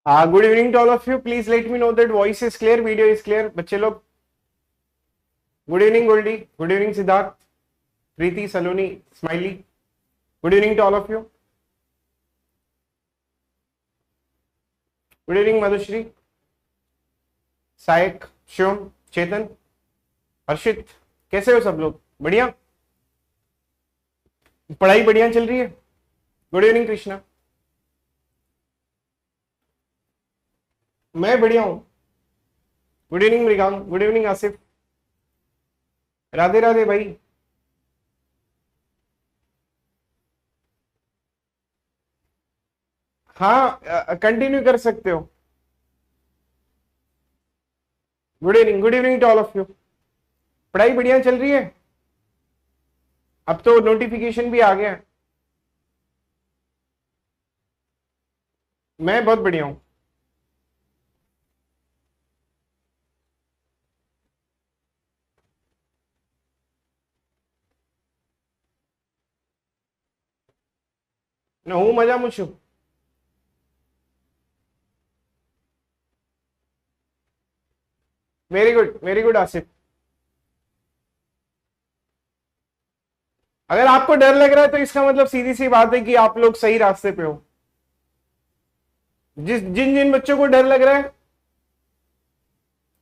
Good evening to all of you. Please let me know that voice is clear, video is clear. बच्चे लोग, good evening Goldie, good evening Siddharth, Preeti, Saloni, Smiley. Good evening to all of you. Good evening Madhushree, Sayak, Shivam, Chetan, Harshit. कैसे हो सब लोग? बढ़िया, पढ़ाई बढ़िया चल रही है. Good evening Krishna. मैं बढ़िया हूं. Good evening Mrigank, good evening Asif. Radhe Radhe भाई. हाँ, कंटिन्यू कर सकते हो. Good evening to all of you. पढ़ाई बढ़िया चल रही है. अब तो नोटिफिकेशन भी आ गया है. मैं बहुत बढ़िया हूं. ना हूं मजा मुझू. Very good Asif. अगर आपको डर लग रहा है तो इसका मतलब सीधी सी बात है कि आप लोग सही रास्ते पे हो. जिन जिन बच्चों को डर लग रहा है,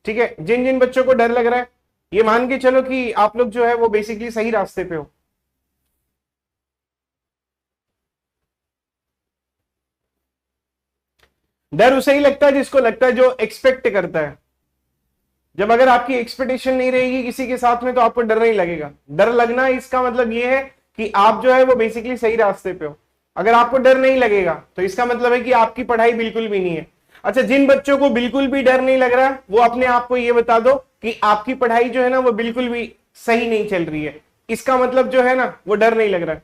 ठीक है, जिन जिन बच्चों को डर लग रहा है, ये मान के चलो कि आप लोग जो है वो बेसिकली सही रास्ते पे हो. डर उसे ही लगता है जिसको लगता है, जो एक्सपेक्ट करता है. जब अगर आपकी एक्सपेक्टेशन नहीं रहेगी किसी के साथ में तो आपको डर नहीं लगेगा. डर लगना इसका मतलब ये है कि आप जो है वो बेसिकली सही रास्ते पे हो. अगर आपको डर नहीं लगेगा तो इसका मतलब है कि आपकी पढ़ाई बिल्कुल भी नहीं है. अच्छा, जिन बच्चों को बिल्कुल भी डर नहीं लग रहा वो अपने आप को ये बता दो कि आपकी पढ़ाई जो है ना वो बिल्कुल भी सही नहीं चल रही है. इसका मतलब जो है ना वो डर नहीं लग रहा है.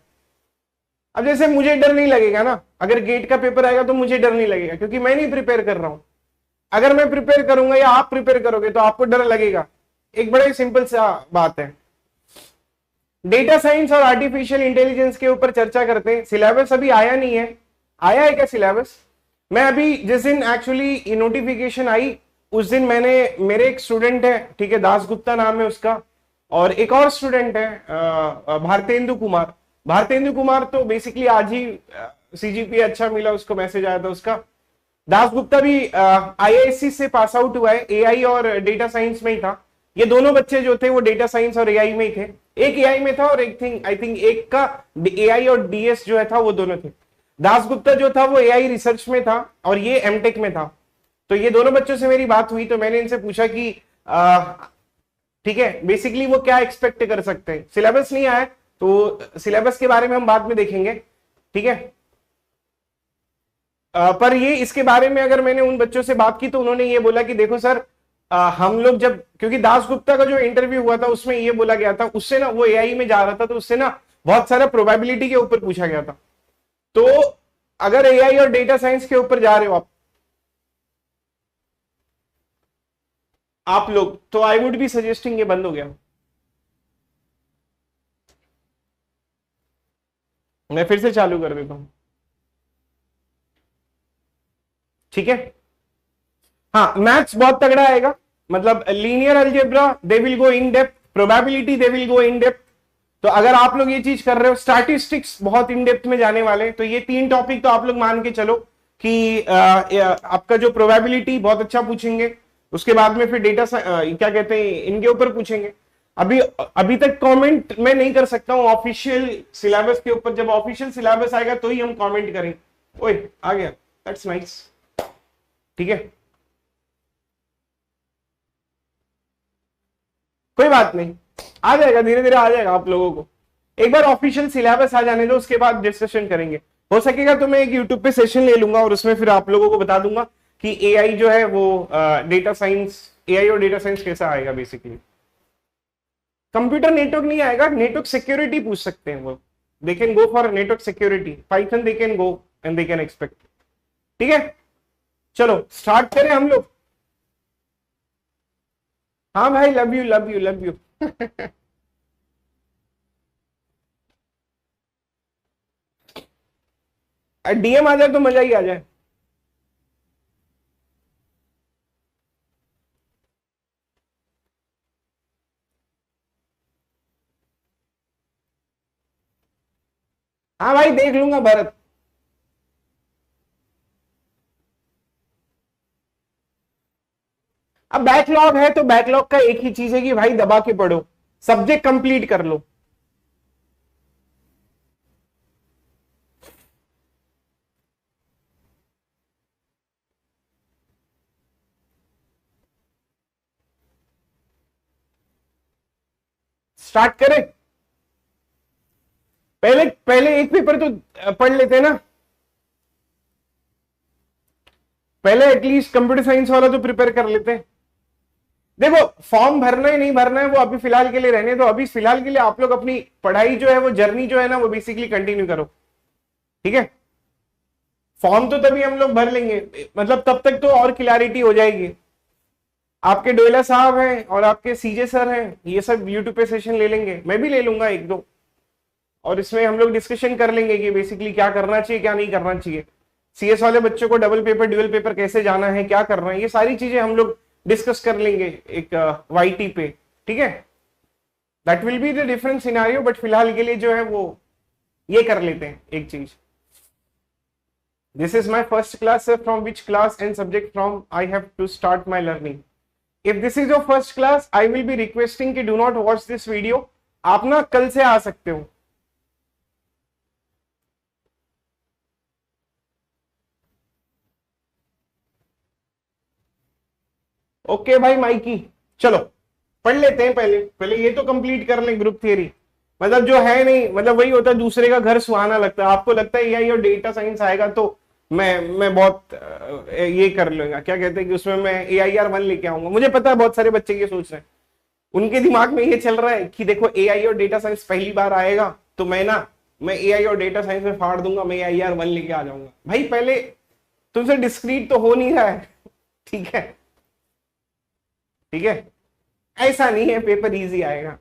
अब जैसे मुझे डर नहीं लगेगा ना, अगर गेट का पेपर आएगा तो मुझे डर नहीं लगेगा क्योंकि मैं नहीं प्रिपेयर कर रहा हूं. अगर मैं प्रिपेयर करूंगा या आप प्रिपेयर करोगे तो आपको डर लगेगा. एक बड़ा ही सिंपल सा बात है. डेटा साइंस और आर्टिफिशियल इंटेलिजेंस के ऊपर चर्चा करते हैं. सिलेबस अभी आया नहीं है. आया है क्या सिलेबस? मैं अभी जिस दिन एक्चुअली नोटिफिकेशन आई उस दिन मैंने, मेरे एक स्टूडेंट है, ठीक है, दास गुप्ता नाम है उसका, और एक और स्टूडेंट है भारतेंदु कुमार. भारतेंदु कुमार तो बेसिकली आज ही सीजीपीए अच्छा मिला उसको, मैसेज आया था उसका. दास गुप्ता भी आईआईएससी से पास आउट हुआ है, एआई और डेटा साइंस में ही था. ये दोनों बच्चे जो थे वो डेटा साइंस और एआई में ही थे. एक एआई में था और एक थिंग आई थिंक एक का एआई और डीएस जो है था वो दोनों थे. दास गुप्ता जो था वो एआई रिसर्च में था और ये एमटेक में था. तो ये दोनों बच्चों से मेरी बात हुई तो मैंने इनसे पूछा कि ठीक है, बेसिकली वो क्या एक्सपेक्ट कर सकते हैं. सिलेबस नहीं आया तो सिलेबस के बारे में हम बाद में देखेंगे, ठीक है. पर ये इसके बारे में अगर मैंने उन बच्चों से बात की तो उन्होंने ये बोला कि देखो सर, हम लोग जब, क्योंकि दास गुप्ता का जो इंटरव्यू हुआ था उसमें ये बोला गया था, उससे ना वो एआई में जा रहा था तो उससे ना बहुत सारा प्रोबेबिलिटी के ऊपर पूछा गया था. तो अगर एआई और डेटा साइंस के ऊपर जा रहे हो आप लोग, तो आई वुड बी सजेस्टिंग, ये बंद हो गया. मैं फिर से चालू कर देता हूं, ठीक है. हाँ, मैथ्स बहुत तगड़ा आएगा. मतलब linear algebra they will go in depth, probability they will go in depth. तो अगर आप लोग ये चीज कर रहे हो, स्टैटिस्टिक्स बहुत इन डेप्थ में जाने वाले, तो ये तीन टॉपिक तो आप लोग मान के चलो कि आपका जो प्रोबेबिलिटी बहुत अच्छा पूछेंगे. उसके बाद में फिर डेटा क्या कहते हैं इनके ऊपर पूछेंगे. अभी अभी तक कमेंट मैं नहीं कर सकता हूं ऑफिशियल सिलेबस के ऊपर. जब ऑफिशियल सिलेबस आएगा तो ही हम कमेंट करेंगे. ओए आ गया, दैट्स नाइस, ठीक है. कोई बात नहीं, आ जाएगा, धीरे धीरे आ जाएगा आप लोगों को. एक बार ऑफिशियल सिलेबस आ जाने दो, उसके बाद डिस्कशन करेंगे. हो सकेगा तो मैं एक यूट्यूब पे सेशन ले लूंगा और उसमें फिर आप लोगों को बता दूंगा कि एआई जो है वो डेटा साइंस, एआई और डेटा साइंस कैसा आएगा बेसिकली. कंप्यूटर नेटवर्क नहीं आएगा, नेटवर्क सिक्योरिटी पूछ सकते हैं वो. They can go for network security, Python they can go and they can expect, ठीक है. चलो स्टार्ट करें हम लोग. हाँ भाई, love you love you love you. DM आ जाए तो मजा ही आ जाए. हाँ भाई देख लूंगा भरत। अब बैकलॉग है तो बैकलॉग का एक ही चीज है कि भाई दबा के पढ़ो, सब्जेक्ट कंप्लीट कर लो। स्टार्ट करें, पहले पहले एक पेपर तो पढ़ लेते ना, पहले एटलीस्ट कंप्यूटर साइंस वाला तो प्रिपेयर कर लेते हैं। देखो फॉर्म भरना है नहीं भरना है वो अभी फिलहाल के लिए रहने दो, अभी फिलहाल के लिए आप लोग अपनी पढ़ाई जो है वो जर्नी जो है ना वो बेसिकली कंटिन्यू करो, ठीक है। फॉर्म तो तभी हम लोग भर लेंगे, मतलब तब तक तो और क्लैरिटी हो जाएगी। आपके डोयला साहब हैं और आपके सीजे सर हैं, ये सब यूट्यूब पे सेशन ले लेंगे, मैं भी ले लूंगा एक दो, और इसमें हम लोग डिस्कशन कर लेंगे कि बेसिकली क्या करना चाहिए क्या नहीं करना चाहिए। सीएस वाले बच्चों को डबल पेपर ड्यूअल पेपर कैसे जाना है, क्या करना है, ये सारी चीजें हम लोग डिस्कस कर लेंगे एक वाईटी पे, ठीक है। That will be the different scenario, but फिलहाल के लिए जो है वो ये कर लेते हैं एक चीज। This is my first class, from which class and subject from I have to start my learning. If this is your first class I will be requesting कि do not watch this video. आप ना कल से आ सकते हो। Okay भाई Mikey, चलो पढ़ लेते हैं, पहले पहले ये तो कंप्लीट कर लें ग्रुप थियरी। मतलब जो है नहीं, मतलब वही होता है दूसरे का घर सुहाना लगता है। आपको लगता है एआई और डेटा साइंस आएगा तो मैं बहुत ये कर लूंगा, क्या कहते हैं कि उसमें मैं AIR 1 लेके आऊंगा। मुझे पता है बहुत सारे बच्चे ये सोच रहे हैं, उनके दिमाग में ये चल रहा है कि देखो एआई और डेटा साइंस पहली बार आएगा तो मैं एआई और डेटा साइंस में फाड़ दूंगा, मैं AIR 1 लेके आ जाऊंगा। भाई पहले तुमसे डिस्क्रीट तो हो नहीं रहा है, ठीक है ठीक है। ऐसा नहीं है पेपर इजी आएगा,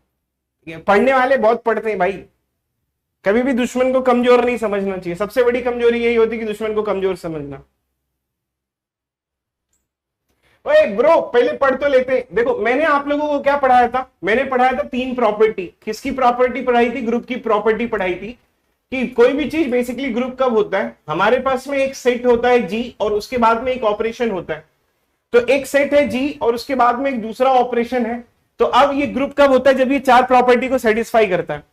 पढ़ने वाले बहुत पढ़ते हैं भाई। कभी भी दुश्मन को कमजोर नहीं समझना चाहिए, सबसे बड़ी कमजोरी यही होती है कि दुश्मन को कमजोर समझना। ओए ब्रो पहले पढ़ तो लेते। देखो मैंने आप लोगों को क्या पढ़ाया था, मैंने पढ़ाया था 3 प्रॉपर्टी। किसकी प्रॉपर्टी पढ़ाई थी? ग्रुप की प्रॉपर्टी पढ़ाई थी कि कोई भी चीज बेसिकली ग्रुप कब होता है, हमारे पास में एक सेट होता है जी और उसके बाद में एक ऑपरेशन होता है। तो एक सेट है जी और उसके बाद में एक दूसरा ऑपरेशन है। तो अब ये ग्रुप कब होता है? जब ये 4 प्रॉपर्टी को सेटिस्फाई करता है।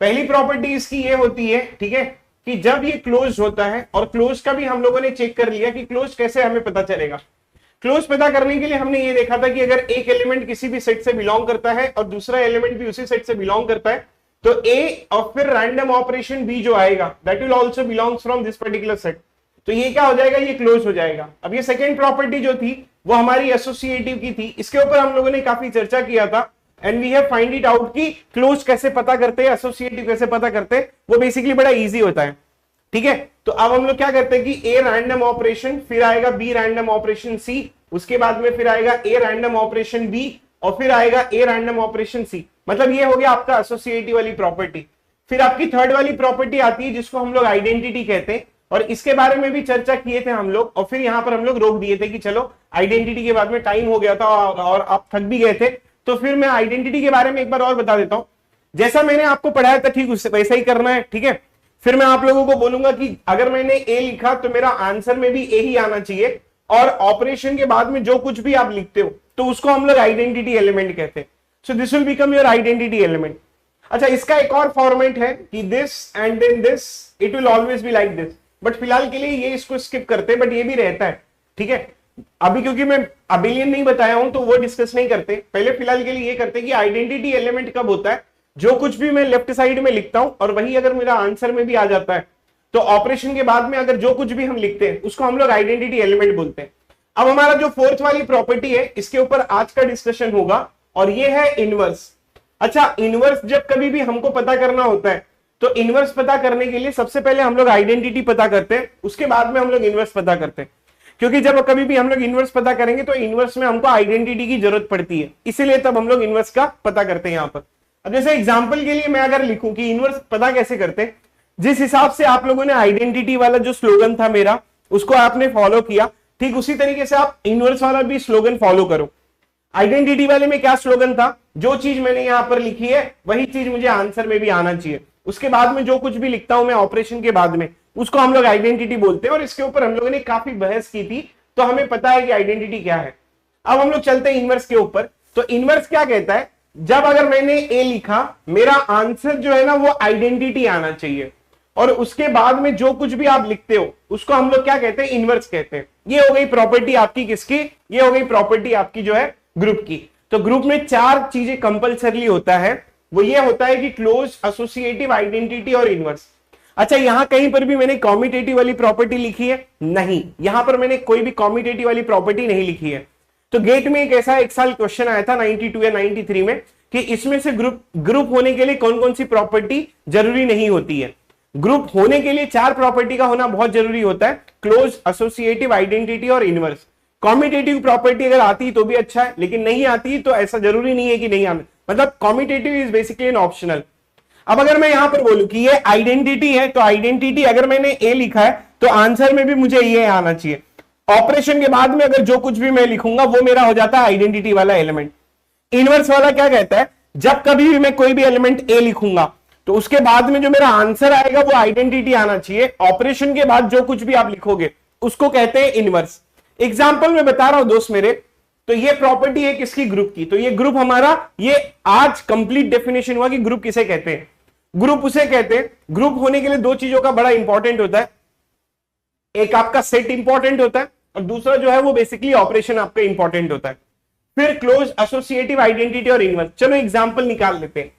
पहली प्रॉपर्टी इसकी ये होती है, ठीक है, कि जब ये क्लोज होता है, और क्लोज का भी हम लोगों ने चेक कर लिया कि क्लोज कैसे हमें पता चलेगा। क्लोज पता करने के लिए हमने ये देखा था कि अगर एक एलिमेंट किसी भी सेट से बिलोंग करता है और दूसरा एलिमेंट भी उसी सेट से बिलोंग करता है तो ए और फिर रैंडम ऑपरेशन बी जो आएगा that will also belongs from this particular set. तो ये क्या हो जाएगा? ये क्लोज हो जाएगा। अब ये सेकेंड प्रॉपर्टी जो थी वो हमारी एसोसिएटिव की थी, इसके ऊपर हम लोगों ने काफी चर्चा किया था and we have find it out कि क्लोज कैसे पता करते हैं, एसोसिएटिव कैसे पता करते हैं, वो बेसिकली बड़ा इजी होता है, ठीक है। तो अब हम लोग क्या करते हैं कि ए रैंडम ऑपरेशन, फिर आएगा बी रैंडम ऑपरेशन सी, उसके बाद में फिर आएगा ए रैंडम ऑपरेशन बी और फिर आएगा ए रैंडम ऑपरेशन सी। मतलब ये हो गया आपका एसोसिएटिव वाली प्रॉपर्टी। फिर आपकी थर्ड वाली प्रॉपर्टी आती है जिसको हम लोग आइडेंटिटी कहते हैं, और इसके बारे में भी चर्चा किए थे हम लोग, और फिर यहां पर हम लोग रोक दिए थे कि चलो आइडेंटिटी के बाद में टाइम हो गया था और आप थक भी गए थे। तो फिर मैं आइडेंटिटी के बारे में एक बार और बता देता हूं। जैसा मैंने आपको पढ़ाया था ठीक उससे वैसा ही करना है, ठीक है। फिर मैं आप लोगों को बोलूंगा कि अगर मैंने ए लिखा तो मेरा आंसर में भी ए ही आना चाहिए, और ऑपरेशन के बाद में जो कुछ भी आप लिखते हो तो उसको हम लोग आइडेंटिटी एलिमेंट कहते हैं। So this will become your identity element. अच्छा, इसका एक और फॉर्मेट है कि this and then this, it will always be like this, but फिलहाल के लिए ये इसको स्किप करते हैं, बट ये भी रहता है, ठीक है। अभी क्योंकि मैं अबिलियन नहीं बताया हूं तो वो डिस्कस नहीं करते, पहले फिलहाल के लिए ये करते हैं कि आइडेंटिटी एलिमेंट कब होता है, जो कुछ भी मैं लेफ्ट साइड में लिखता हूं और वही अगर मेरा आंसर में भी आ जाता है तो ऑपरेशन के बाद में अगर जो कुछ भी हम लिखते हैं उसको हम लोग आइडेंटिटी एलिमेंट बोलते हैं। अब हमारा जो फोर्थ वाली प्रॉपर्टी है इसके ऊपर आज का डिस्कशन होगा, और ये है इनवर्स। अच्छा, इनवर्स जब कभी भी हमको पता करना होता है तो इनवर्स पता करने के लिए सबसे पहले हम लोग आइडेंटिटी पता करते हैं, उसके बाद में हम लोग इनवर्स पता करते हैं। क्योंकि जब कभी भी हम लोग इनवर्स पता करेंगे तो इनवर्स में हमको आइडेंटिटी की जरूरत पड़ती है, इसीलिए तब हम लोग इनवर्स का पता करते हैं यहां पर। अब जैसे एग्जांपल के लिए मैं अगर लिखूं कि इनवर्स पता कैसे करते हैं, जिस हिसाब से आप लोगों ने आइडेंटिटी वाला जो स्लोगन था मेरा उसको आपने फॉलो किया, ठीक उसी तरीके से आप इनवर्स वाला भी स्लोगन फॉलो करो। आइडेंटिटी वाले में क्या स्लोगन था? जो चीज मैंने यहां पर लिखी है वही चीज मुझे आंसर में भी आना चाहिए, उसके बाद में जो कुछ भी लिखता हूं मैं ऑपरेशन के बाद में, उसको हम लोग आइडेंटिटी बोलते हैं। और इसके ऊपर हम लोगों ने काफी बहस की थी, तो हमें पता है कि आइडेंटिटी क्या है। अब हम लोग चलते हैं इनवर्स के ऊपर। तो इनवर्स क्या कहता है, जब अगर मैंने ए लिखा, मेरा आंसर जो है ना वो आइडेंटिटी आना चाहिए, और उसके बाद में जो कुछ भी आप लिखते हो उसको हम लोग क्या कहते हैं, इनवर्स कहते हैं। ये हो गई प्रॉपर्टी आपकी किसकी, ये हो गई प्रॉपर्टी आपकी जो है ग्रुप की। तो ग्रुप में 4 चीजें कंपल्सरली होता है, वो ये होता है कि क्लोज, एसोसिएटिव, आइडेंटिटी और इनवर्स। अच्छा, यहां कहीं पर भी मैंने कॉम्यूटेटिव वाली प्रॉपर्टी लिखी है? नहीं, यहां पर मैंने कोई भी कॉम्यूटेटिव वाली प्रॉपर्टी नहीं लिखी है। तो गेट में एक ऐसा एक साल क्वेश्चन आया था 92 या 93 में कि इसमें से ग्रुप होने के लिए कौन कौन सी प्रॉपर्टी जरूरी नहीं होती है। ग्रुप होने के लिए 4 प्रॉपर्टी का होना बहुत जरूरी होता है, क्लोज, एसोसिएटिव, आइडेंटिटी और इनवर्स। कॉम्यूटेटिव प्रॉपर्टी अगर आती तो भी अच्छा है, लेकिन नहीं आती तो ऐसा जरूरी नहीं है कि नहीं आना, मतलब commutative is basically an optional. अब अगर मैं यहां पर बोलूं कि ये आइडेंटिटी है, तो आइडेंटिटी अगर मैंने ए लिखा है तो आंसर में भी मुझे ये आना चाहिए। ऑपरेशन के बाद में अगर जो कुछ भी मैं लिखूंगा वो मेरा हो जाता है आइडेंटिटी वाला एलिमेंट। इनवर्स वाला क्या कहता है, जब कभी भी मैं कोई भी एलिमेंट ए लिखूंगा तो उसके बाद में जो मेरा आंसर आएगा वो आइडेंटिटी आना चाहिए। ऑपरेशन के बाद जो कुछ भी आप लिखोगे उसको कहते हैं इनवर्स। एग्जाम्पल में बता रहा हूं दोस्त मेरे, तो ये प्रॉपर्टी है किसकी, ग्रुप की। तो ये ग्रुप हमारा, ये आज कंप्लीट डेफिनेशन हुआ कि ग्रुप किसे कहते हैं। ग्रुप उसे कहते हैं, ग्रुप होने के लिए 2 चीजों का बड़ा इंपॉर्टेंट होता है, एक आपका सेट इंपॉर्टेंट होता है और दूसरा जो है वो बेसिकली ऑपरेशन आपका इंपॉर्टेंट होता है। फिर क्लोज, एसोसिएटिव, आइडेंटिटी और इनवर्स। चलो एग्जाम्पल निकाल लेते हैं।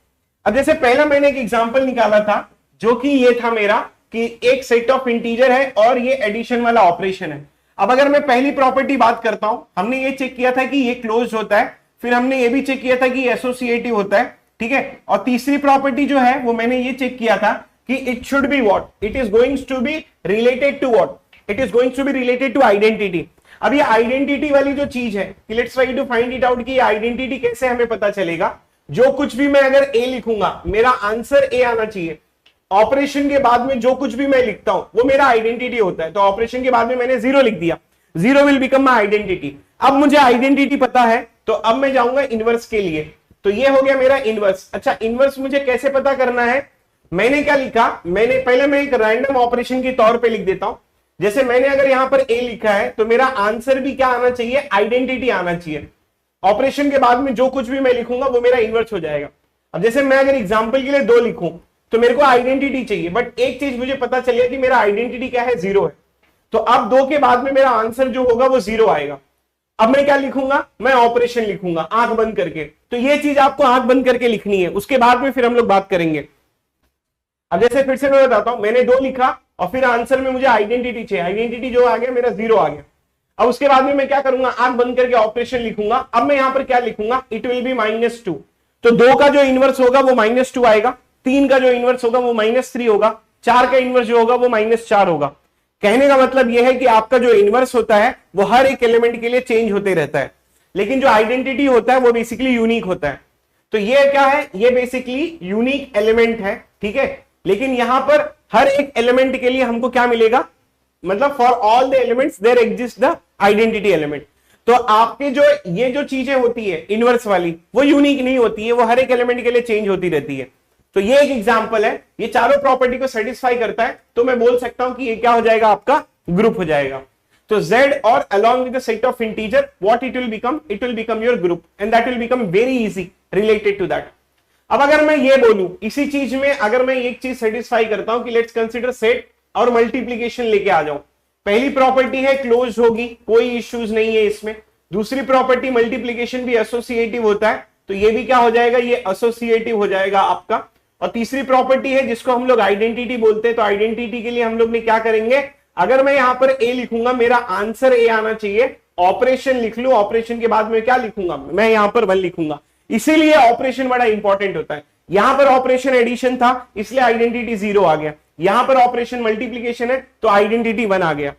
अब जैसे पहला मैंने एक एग्जाम्पल निकाला था जो कि ये था मेरा कि एक सेट ऑफ इंटीजर है और ये एडिशन वाला ऑपरेशन है। अब अगर मैं पहली प्रॉपर्टी बात करता हूं, हमने ये चेक किया था कि ये क्लोज होता है, फिर हमने ये भी चेक किया था कि एसोसिएटिव होता है, ठीक है। और तीसरी प्रॉपर्टी जो है वो मैंने ये चेक किया था कि it should be what, it is going to be related to what, it is going to be related to identity. अब ये आइडेंटिटी वाली जो चीज है, let's try to find it out कि आइडेंटिटी कैसे हमें पता चलेगा। जो कुछ भी मैं अगर ए लिखूंगा मेरा आंसर ए आना चाहिए। ऑपरेशन के बाद में जो कुछ भी मैं लिखता हूं वो मेरा आइडेंटिटी होता है। तो ऑपरेशन के बाद में मैंने 0 लिख दिया, 0 विल बिकम माय आइडेंटिटी। अब मुझे आइडेंटिटी पता है तो अब मैं जाऊंगा इनवर्स के लिए। तो ये हो गया मेरा इनवर्स। अच्छा, इनवर्स मुझे कैसे पता करना है, मैंने क्या लिखा, पहले मैं एक रैंडम ऑपरेशन के तौर पर लिख देता हूं। जैसे मैंने अगर यहां पर ए लिखा है तो मेरा आंसर भी क्या आना चाहिए, आइडेंटिटी आना चाहिए। ऑपरेशन के बाद में जो कुछ भी मैं लिखूंगा वो मेरा इनवर्स हो जाएगा। अब जैसे मैं अगर एग्जांपल के लिए 2 लिखूं तो मेरे को आइडेंटिटी चाहिए, बट एक चीज मुझे पता चलिए कि मेरा आइडेंटिटी क्या है, 0 है। तो अब 2 के बाद में मेरा आंसर जो होगा वो 0 आएगा। अब मैं क्या लिखूंगा, मैं ऑपरेशन लिखूंगा आंख बंद करके। तो ये चीज आपको आंख बंद करके लिखनी है, उसके बाद में फिर हम लोग बात करेंगे। अब जैसे फिर से मैं बताता हूं, मैंने 2 लिखा और फिर आंसर में मुझे आइडेंटिटी चाहिए, आइडेंटिटी जो आ गया मेरा 0 आ गया। अब उसके बाद में मैं क्या करूंगा, आंख बंद करके ऑपरेशन लिखूंगा। अब मैं यहां पर क्या लिखूंगा, इट विल बी -2। तो 2 का जो इनवर्स होगा वो -2 आएगा, 3 का जो इनवर्स होगा वो -3 होगा, 4 का इनवर्स जो होगा वो -4 होगा। कहने का मतलब यह है कि आपका जो इनवर्स होता है वो हर एक एलिमेंट के लिए चेंज होते रहता है, लेकिन जो आइडेंटिटी होता है वो बेसिकली यूनिक होता है। तो ये क्या है, ये बेसिकली यूनिक एलिमेंट है, ठीक है। लेकिन यहां पर हर एक एलिमेंट के लिए हमको क्या मिलेगा, मतलब for all the elements there exist the identity element. तो आपके जो ये जो चीजें होती है इनवर्स वाली, वो यूनिक नहीं होती है, वो हर एक एलिमेंट के लिए चेंज होती रहती है। तो ये एक एग्जांपल है, ये चारों प्रॉपर्टी को सेटिस्फाई करता है, तो मैं बोल सकता हूं कि ये क्या हो जाएगा, आपका ग्रुप हो जाएगा। तो Z और along with the set of integer, what it will become? It will become your group, and that will become very easy related to that. अब अगर मैं ये बोलूं, इसी चीज में अगर मैं एक चीज सेटिस्फाई करता हूं कि लेट्स कंसीडर सेट और मल्टीप्लीकेशन लेके आ जाऊं। पहली प्रॉपर्टी है क्लोज होगी, कोई इश्यूज नहीं है इसमें। दूसरी प्रॉपर्टी मल्टीप्लीकेशन भी एसोसिएटिव होता है, तो ये भी क्या हो जाएगा, ये एसोसिएटिव हो जाएगा आपका। और तीसरी प्रॉपर्टी है जिसको हम लोग आइडेंटिटी बोलते हैं। तो आइडेंटिटी के लिए हम लोग ने क्या करेंगे, अगर मैं यहां पर ए लिखूंगा मेरा आंसर ए आना चाहिए। ऑपरेशन लिख लू, ऑपरेशन के बाद में क्या लिखूंगा, मैं यहां पर 1 लिखूंगा। इसीलिए ऑपरेशन बड़ा इंपॉर्टेंट होता है। यहां पर ऑपरेशन एडिशन था इसलिए आइडेंटिटी 0 आ गया, यहां पर ऑपरेशन मल्टीप्लीकेशन है तो आइडेंटिटी 1 आ गया।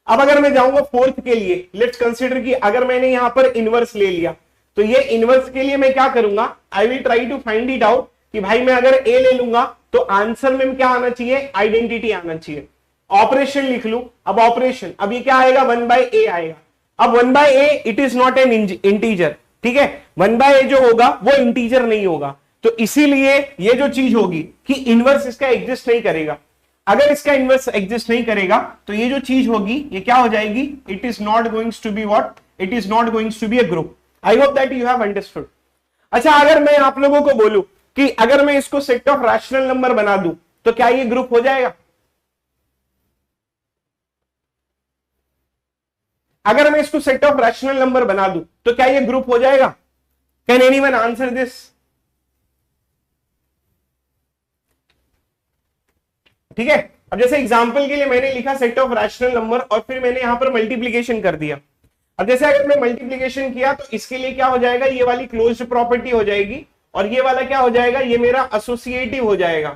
अब अगर मैं जाऊंगा फोर्थ के लिए, लेट्स कंसीडर कि अगर मैंने यहां पर इनवर्स ले लिया, तो ये इनवर्स के लिए मैं क्या करूंगा, I will try to find it out कि भाई मैं अगर ए ले लूंगा तो आंसर में क्या आना चाहिए, आइडेंटिटी आना चाहिए। ऑपरेशन लिख लू, अब ऑपरेशन, अब ये क्या आएगा, 1/a आएगा। अब 1/a it is not an integer, ठीक है। 1/a जो होगा वो इंटीजर नहीं होगा, तो इसीलिए ये जो चीज होगी कि इनवर्स इसका एग्जिस्ट नहीं करेगा। अगर इसका इनवर्स एग्जिस्ट नहीं करेगा तो ये जो चीज होगी ये क्या हो जाएगी, it is not going to be what, it is not going to be a group. I hope that you have understood. अच्छा, अगर मैं आप लोगों को बोलूं कि अगर मैं इसको सेट ऑफ रैशनल नंबर बना दूं तो क्या ये ग्रुप हो जाएगा? अगर मैं इसको सेट ऑफ रैशनल नंबर बना दूं तो क्या ये ग्रुप हो जाएगा? Can anyone answer this? ठीक है, अब जैसे एग्जांपल के लिए मैंने लिखा सेट ऑफ रैशनल नंबर और फिर मैंने यहां पर मल्टीप्लीकेशन कर दिया। अब जैसे अगर मैं मल्टीप्लीकेशन किया तो इसके लिए क्या हो जाएगा, ये वाली क्लोज्ड प्रॉपर्टी हो जाएगी और ये वाला क्या हो जाएगा, ये मेरा एसोसिएटिव हो जाएगा।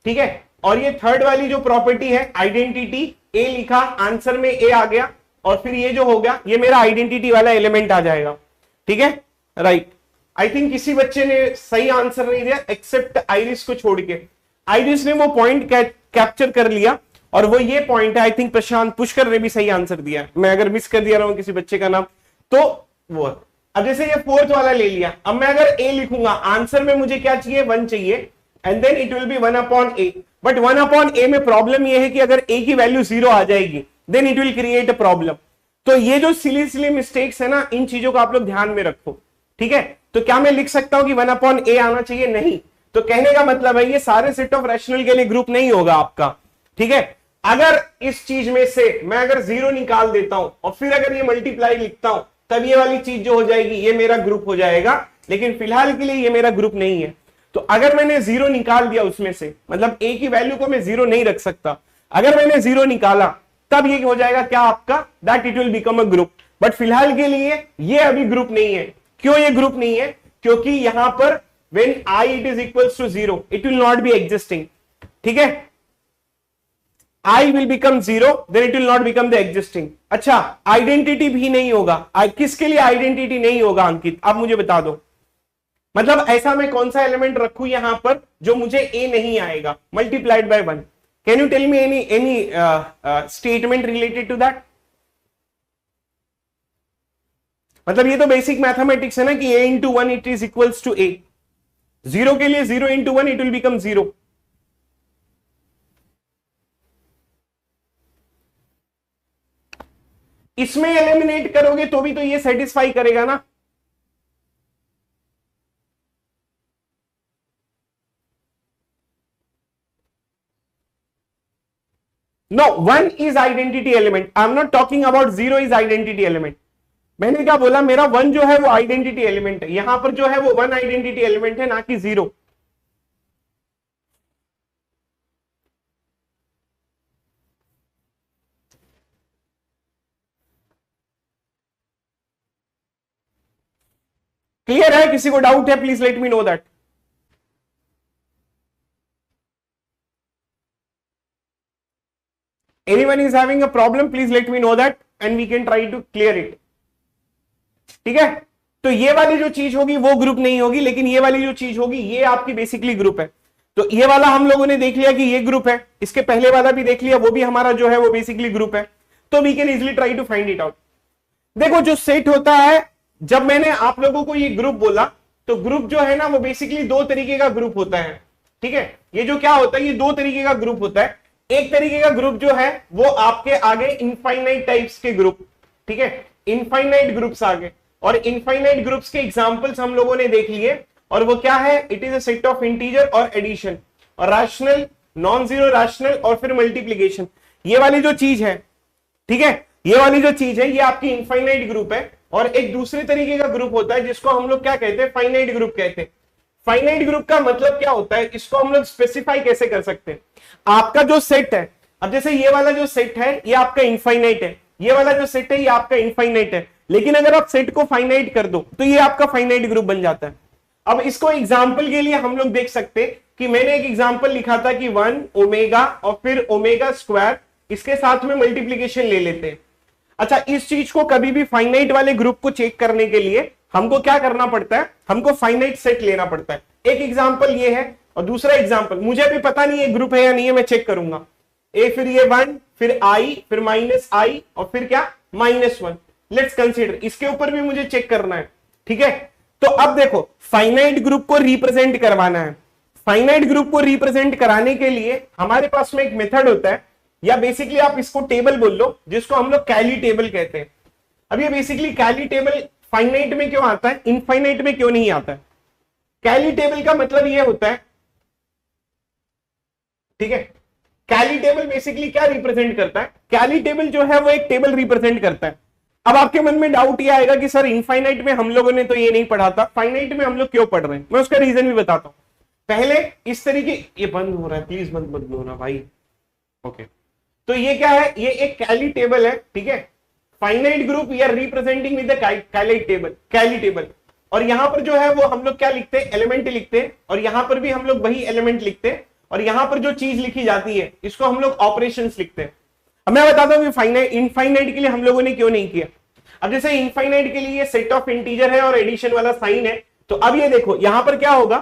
ठीक है, और ये थर्ड वाली जो प्रॉपर्टी है आइडेंटिटी, ए लिखा, आंसर में ए आ गया और फिर ये जो हो गया ये मेरा आइडेंटिटी वाला एलिमेंट आ जाएगा। ठीक है, राइट। आई थिंक किसी बच्चे ने सही आंसर नहीं दिया एक्सेप्ट आइरिस को छोड़ के। आइरिस ने वो पॉइंट कैप्चर कर लिया और वो ये पॉइंट है। आई थिंक प्रशांत पुष्कर ने भी सही आंसर दिया। मैं अगर मिस कर दिया रहा हूं किसी बच्चे का नाम तो वो। अब जैसे ये फोर्थ वाला ले लिया, अब मैं अगर ए लिखूंगा, आंसर में मुझे क्या चाहिए, 1 चाहिए and then it will be 1/a। But 1/a में प्रॉब्लम ये है कि अगर a की वैल्यू 0 आ जाएगी then it will create a problem. तो ये जो सिली मिस्टेक्स है ना, इन चीजों को आप लोग ध्यान में रखो। ठीक है, तो क्या मैं लिख सकता हूं कि 1/a आना चाहिए? नहीं। तो कहने का मतलब है ये सारे सेट ऑफ रैशनल के लिए ग्रुप नहीं होगा आपका। ठीक है, अगर इस चीज में से मैं अगर 0 निकाल देता हूं और फिर अगर ये मल्टीप्लाई लिखता हूं तब ये वाली चीज जो हो जाएगी ये मेरा ग्रुप हो जाएगा, लेकिन फिलहाल के लिए ये मेरा ग्रुप नहीं है। तो अगर मैंने 0 निकाल दिया उसमें से, मतलब a की वैल्यू को मैं 0 नहीं रख सकता, अगर मैंने 0 निकाला तब ये हो जाएगा क्या आपका, that it will become a group. But फिलहाल के लिए ये अभी ग्रुप नहीं है। क्यों ये ग्रुप नहीं है? क्योंकि यहां पर when I it is equals to 0 it will not be existing। ठीक है, I will become 0 then it will not become the existing। अच्छा, आइडेंटिटी भी नहीं होगा। किसके लिए आइडेंटिटी नहीं होगा अंकित, आप मुझे बता दो। मतलब ऐसा मैं कौन सा एलिमेंट रखूं यहां पर जो मुझे a नहीं आएगा multiplied by 1? Can you tell me any statement related to that? मतलब ये तो बेसिक मैथमेटिक्स है ना कि a into 1 it is equals to a। 0 के लिए 0 इंटू 1 इट विल बिकम 0। इसमें एलिमिनेट करोगे तो भी तो ये सेटिस्फाई करेगा ना। No, 1 is identity element. I am not talking about 0 is identity element. मैंने क्या बोला, मेरा 1 जो है वो आइडेंटिटी एलिमेंट है। यहां पर जो है वो 1 आइडेंटिटी एलिमेंट है, ना कि 0। क्लियर है? किसी को डाउट है please let me know that. Anyone is having a problem please let me know that and we can try to clear it. ठीक है, तो ये वाली जो चीज होगी वो ग्रुप नहीं होगी, लेकिन ये वाली जो चीज होगी ये आपकी बेसिकली ग्रुप है। तो ये वाला हम लोगों ने देख लिया कि ये ग्रुप है, इसके पहले वाला भी देख लिया, वो भी हमारा जो है वो बेसिकली ग्रुप है। तो we can easily try to find it out. देखो, जो सेट होता है, जब मैंने आप लोगों को ये ग्रुप बोला तो ग्रुप जो है ना वो बेसिकली 2 तरीके का ग्रुप होता है। ठीक है, ये जो क्या होता है, ये 2 तरीके का ग्रुप होता है। एक तरीके का ग्रुप जो है वो आपके आगे इनफाइनाइट टाइप्स के ग्रुप। ठीक है, इनफाइनाइट ग्रुप्स आगे, और इनफाइनाइट ग्रुप्स के एग्जांपल्स हम लोगों ने देख लिए। और वो क्या है, it is a set of integer और एडिशन और रैशनल, नॉन जीरो रैशनल और फिर मल्टीप्लीकेशन। ये वाली जो चीज है, ठीक है, ये वाली जो चीज है ये आपकी इनफाइनाइट ग्रुप है। और एक दूसरे तरीके का ग्रुप होता है जिसको हम लोग क्या कहते हैं, फाइनाइट ग्रुप कहते हैं। फाइनाइट ग्रुप का मतलब क्या होता है, इसको हम लोग स्पेसिफाई कैसे कर सकते हैं। आपका जो सेट है, अब जैसे ये वाला जो सेट है ये आपका इनफाइनाइट है, ये वाला जो सेट है ये आपका इनफाइनाइट है, लेकिन अगर आप सेट को फाइनाइट कर दो तो ये आपका फाइनाइट ग्रुप बन जाता है। अब इसको एग्जाम्पल के लिए हम लोग देख सकते हैं कि मैंने एक एग्जाम्पल लिखा था कि 1 ओमेगा और फिर ओमेगा स्क्वायर, इसके साथ में मल्टीप्लीकेशन ले लेते हैं। अच्छा, इस चीज को कभी भी फाइनाइट वाले ग्रुप को चेक करने के लिए हमको क्या करना पड़ता है, हमको फाइनाइट सेट लेना पड़ता है। एक एग्जाम्पल ये है और दूसरा एग्जाम्पल मुझे अभी पता नहीं है ग्रुप है या नहीं है, मैं चेक करूंगा। ए फिर ये 1 फिर आई फिर माइनस आई और फिर क्या -1। लेट्स कंसीडर, इसके ऊपर भी मुझे चेक करना है। ठीक है, तो अब देखो फाइनाइट ग्रुप को रिप्रेजेंट करवाना है। फाइनाइट ग्रुप को रिप्रेजेंट कराने के लिए हमारे पास में एक मेथड होता है, या बेसिकली आप इसको टेबल बोल लो, जिसको हम लोग कैली टेबल कहते हैं। अब ये बेसिकली कैली टेबल फाइनाइट में क्यों आता है, इनफाइनाइट में क्यों नहीं आता है? कैली टेबल का मतलब ये होता है, ठीक है, कैली टेबल बेसिकली क्या रिप्रेजेंट करता है? कैली टेबल जो है वो एक टेबल रिप्रेजेंट करता है। अब आपके मन में डाउट ये आएगा कि सर इनफाइनाइट में हम लोगों ने तो ये नहीं पढ़ा था, फाइनाइट में हम लोग क्यों पढ़ रहे हैं? मैं उसका रीजन भी बताता हूं। पहले इस तरीके, ये बंद हो रहा है, प्लीज बंद मत होना भाई। ओके, तो ये क्या है? ये एक कैली टेबल है, ठीक है। Finite group we are representing with the Cayley table, Cayley table. और यहां पर जो है वो हम लोग क्या लिखते हैं? एलिमेंट लिखते हैं। और यहां पर भी हम लोग वही एलिमेंट लिखते हैं। और यहां पर जो चीज लिखी जाती है इसको हम लोग ऑपरेशंस लिखते हैं। अब मैं बताता हूं फाइनाइट इनफाइनाइट के लिए हम लोगों ने क्यों नहीं किया। अब जैसे इनफाइनाइट के लिए सेट ऑफ इंटीजर है और एडिशन वाला साइन है, तो अब ये देखो यहां पर क्या होगा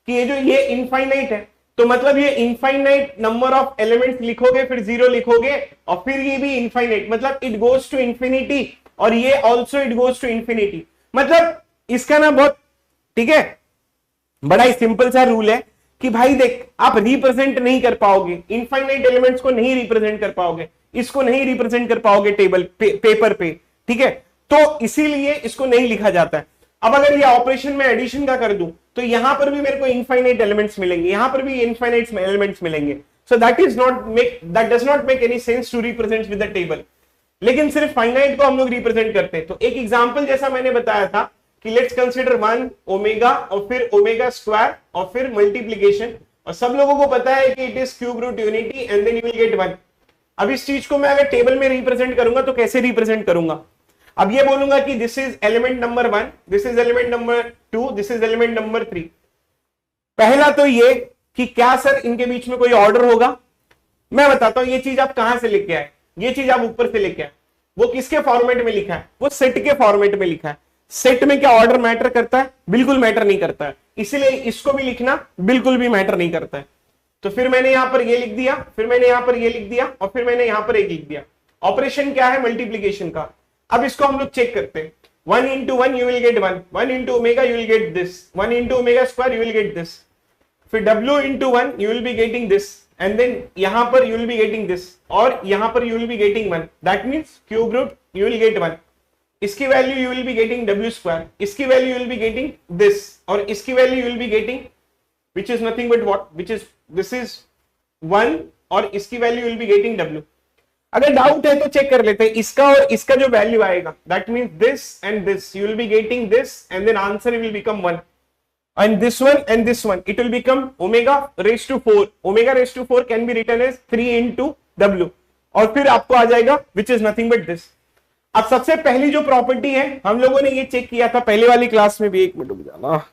कि ये जो ये इनफाइनाइट है, तो मतलब ये इनफाइनाइट नंबर ऑफ एलिमेंट्स लिखोगे, फिर 0 लिखोगे, और फिर ये भी इनफाइनाइट, मतलब इट गोज टू इंफिनिटी, और ये also it goes to infinity. मतलब इसका ना बहुत, ठीक है, बड़ा ही सिंपल सा रूल है कि भाई देख, आप रिप्रेजेंट नहीं कर पाओगे, इनफाइनाइट एलिमेंट्स को नहीं रिप्रेजेंट कर पाओगे, इसको नहीं रिप्रेजेंट कर पाओगे टेबल पेपर पे, ठीक है। तो इसीलिए इसको नहीं लिखा जाता है। अब अगर ये ऑपरेशन में एडिशन का कर दूं, तो यहां पर भी मेरे को इनफाइनाइट एलिमेंट्स मिलेंगे, यहां पर भी इनफाइनाइट एलिमेंट्स मिलेंगे। So that does not make any sense to represent with the table. लेकिन सिर्फ फाइनाइट को हम लोग रिप्रेजेंट करते हैं। तो एक एग्जांपल जैसा मैंने बताया था कि लेट्स कंसीडर 1 ओमेगा, और फिर ओमेगा स्क्वायर, और फिर मल्टीप्लीकेशन, और सब लोगों को पता है कि it is cube root unity, and then you will get 1। अब इस चीज को मैं अगर टेबल में रिप्रेजेंट करूंगा तो कैसे रिप्रेजेंट करूंगा? अब ये बोलूंगा कि this is element number 1, this is element number 2, this is element number 3। पहला तो ये कि क्या सर इनके बीच में कोई ऑर्डर होगा? मैं बताता हूं, ये चीज आप कहां से लेके आए, ये चीज आप ऊपर से लेके आए। वो किसके फॉर्मेट में लिखा है? वो सेट के फॉर्मेट में लिखा है। सेट में क्या ऑर्डर मैटर करता है? बिल्कुल मैटर नहीं करता है। इसलिए इसको भी लिखना बिल्कुल भी मैटर नहीं करता है। तो फिर मैंने यहां पर ये लिख दिया, फिर मैंने यहां पर ये लिख दिया, और फिर मैंने यहां पर एक लिख दिया। ऑपरेशन क्या है? मल्टीप्लीकेशन का। अब इसको हम लोग चेक करते हैं। 1 into 1 you will get 1, 1 into omega you will get this, 1 into omega square you will get this, फिर w into 1 you will be getting this, and then यहां पर you will be getting this, और यहां पर you will be getting 1, that means cube root you will get 1। इसकी value you will be getting w square, इसकी value you will be getting this, और इसकी value you will be getting which is nothing but what, which is this is 1, और इसकी value you will be getting w। अगर doubt है तो check कर लेते हैं, इसका और इसका जो वैल्यू आएगा, that means this and this, you will be getting this, and then answer will become 1, and this one and this one, it will become omega raise to 4। Omega raise to 4 can be written as 3 into w, और फिर आपको आ जाएगा which is nothing but this. अब सबसे पहली जो property है, हम लोगों ने ये चेक किया था पहले वाली क्लास में भी, एक मिनट रुक जाना,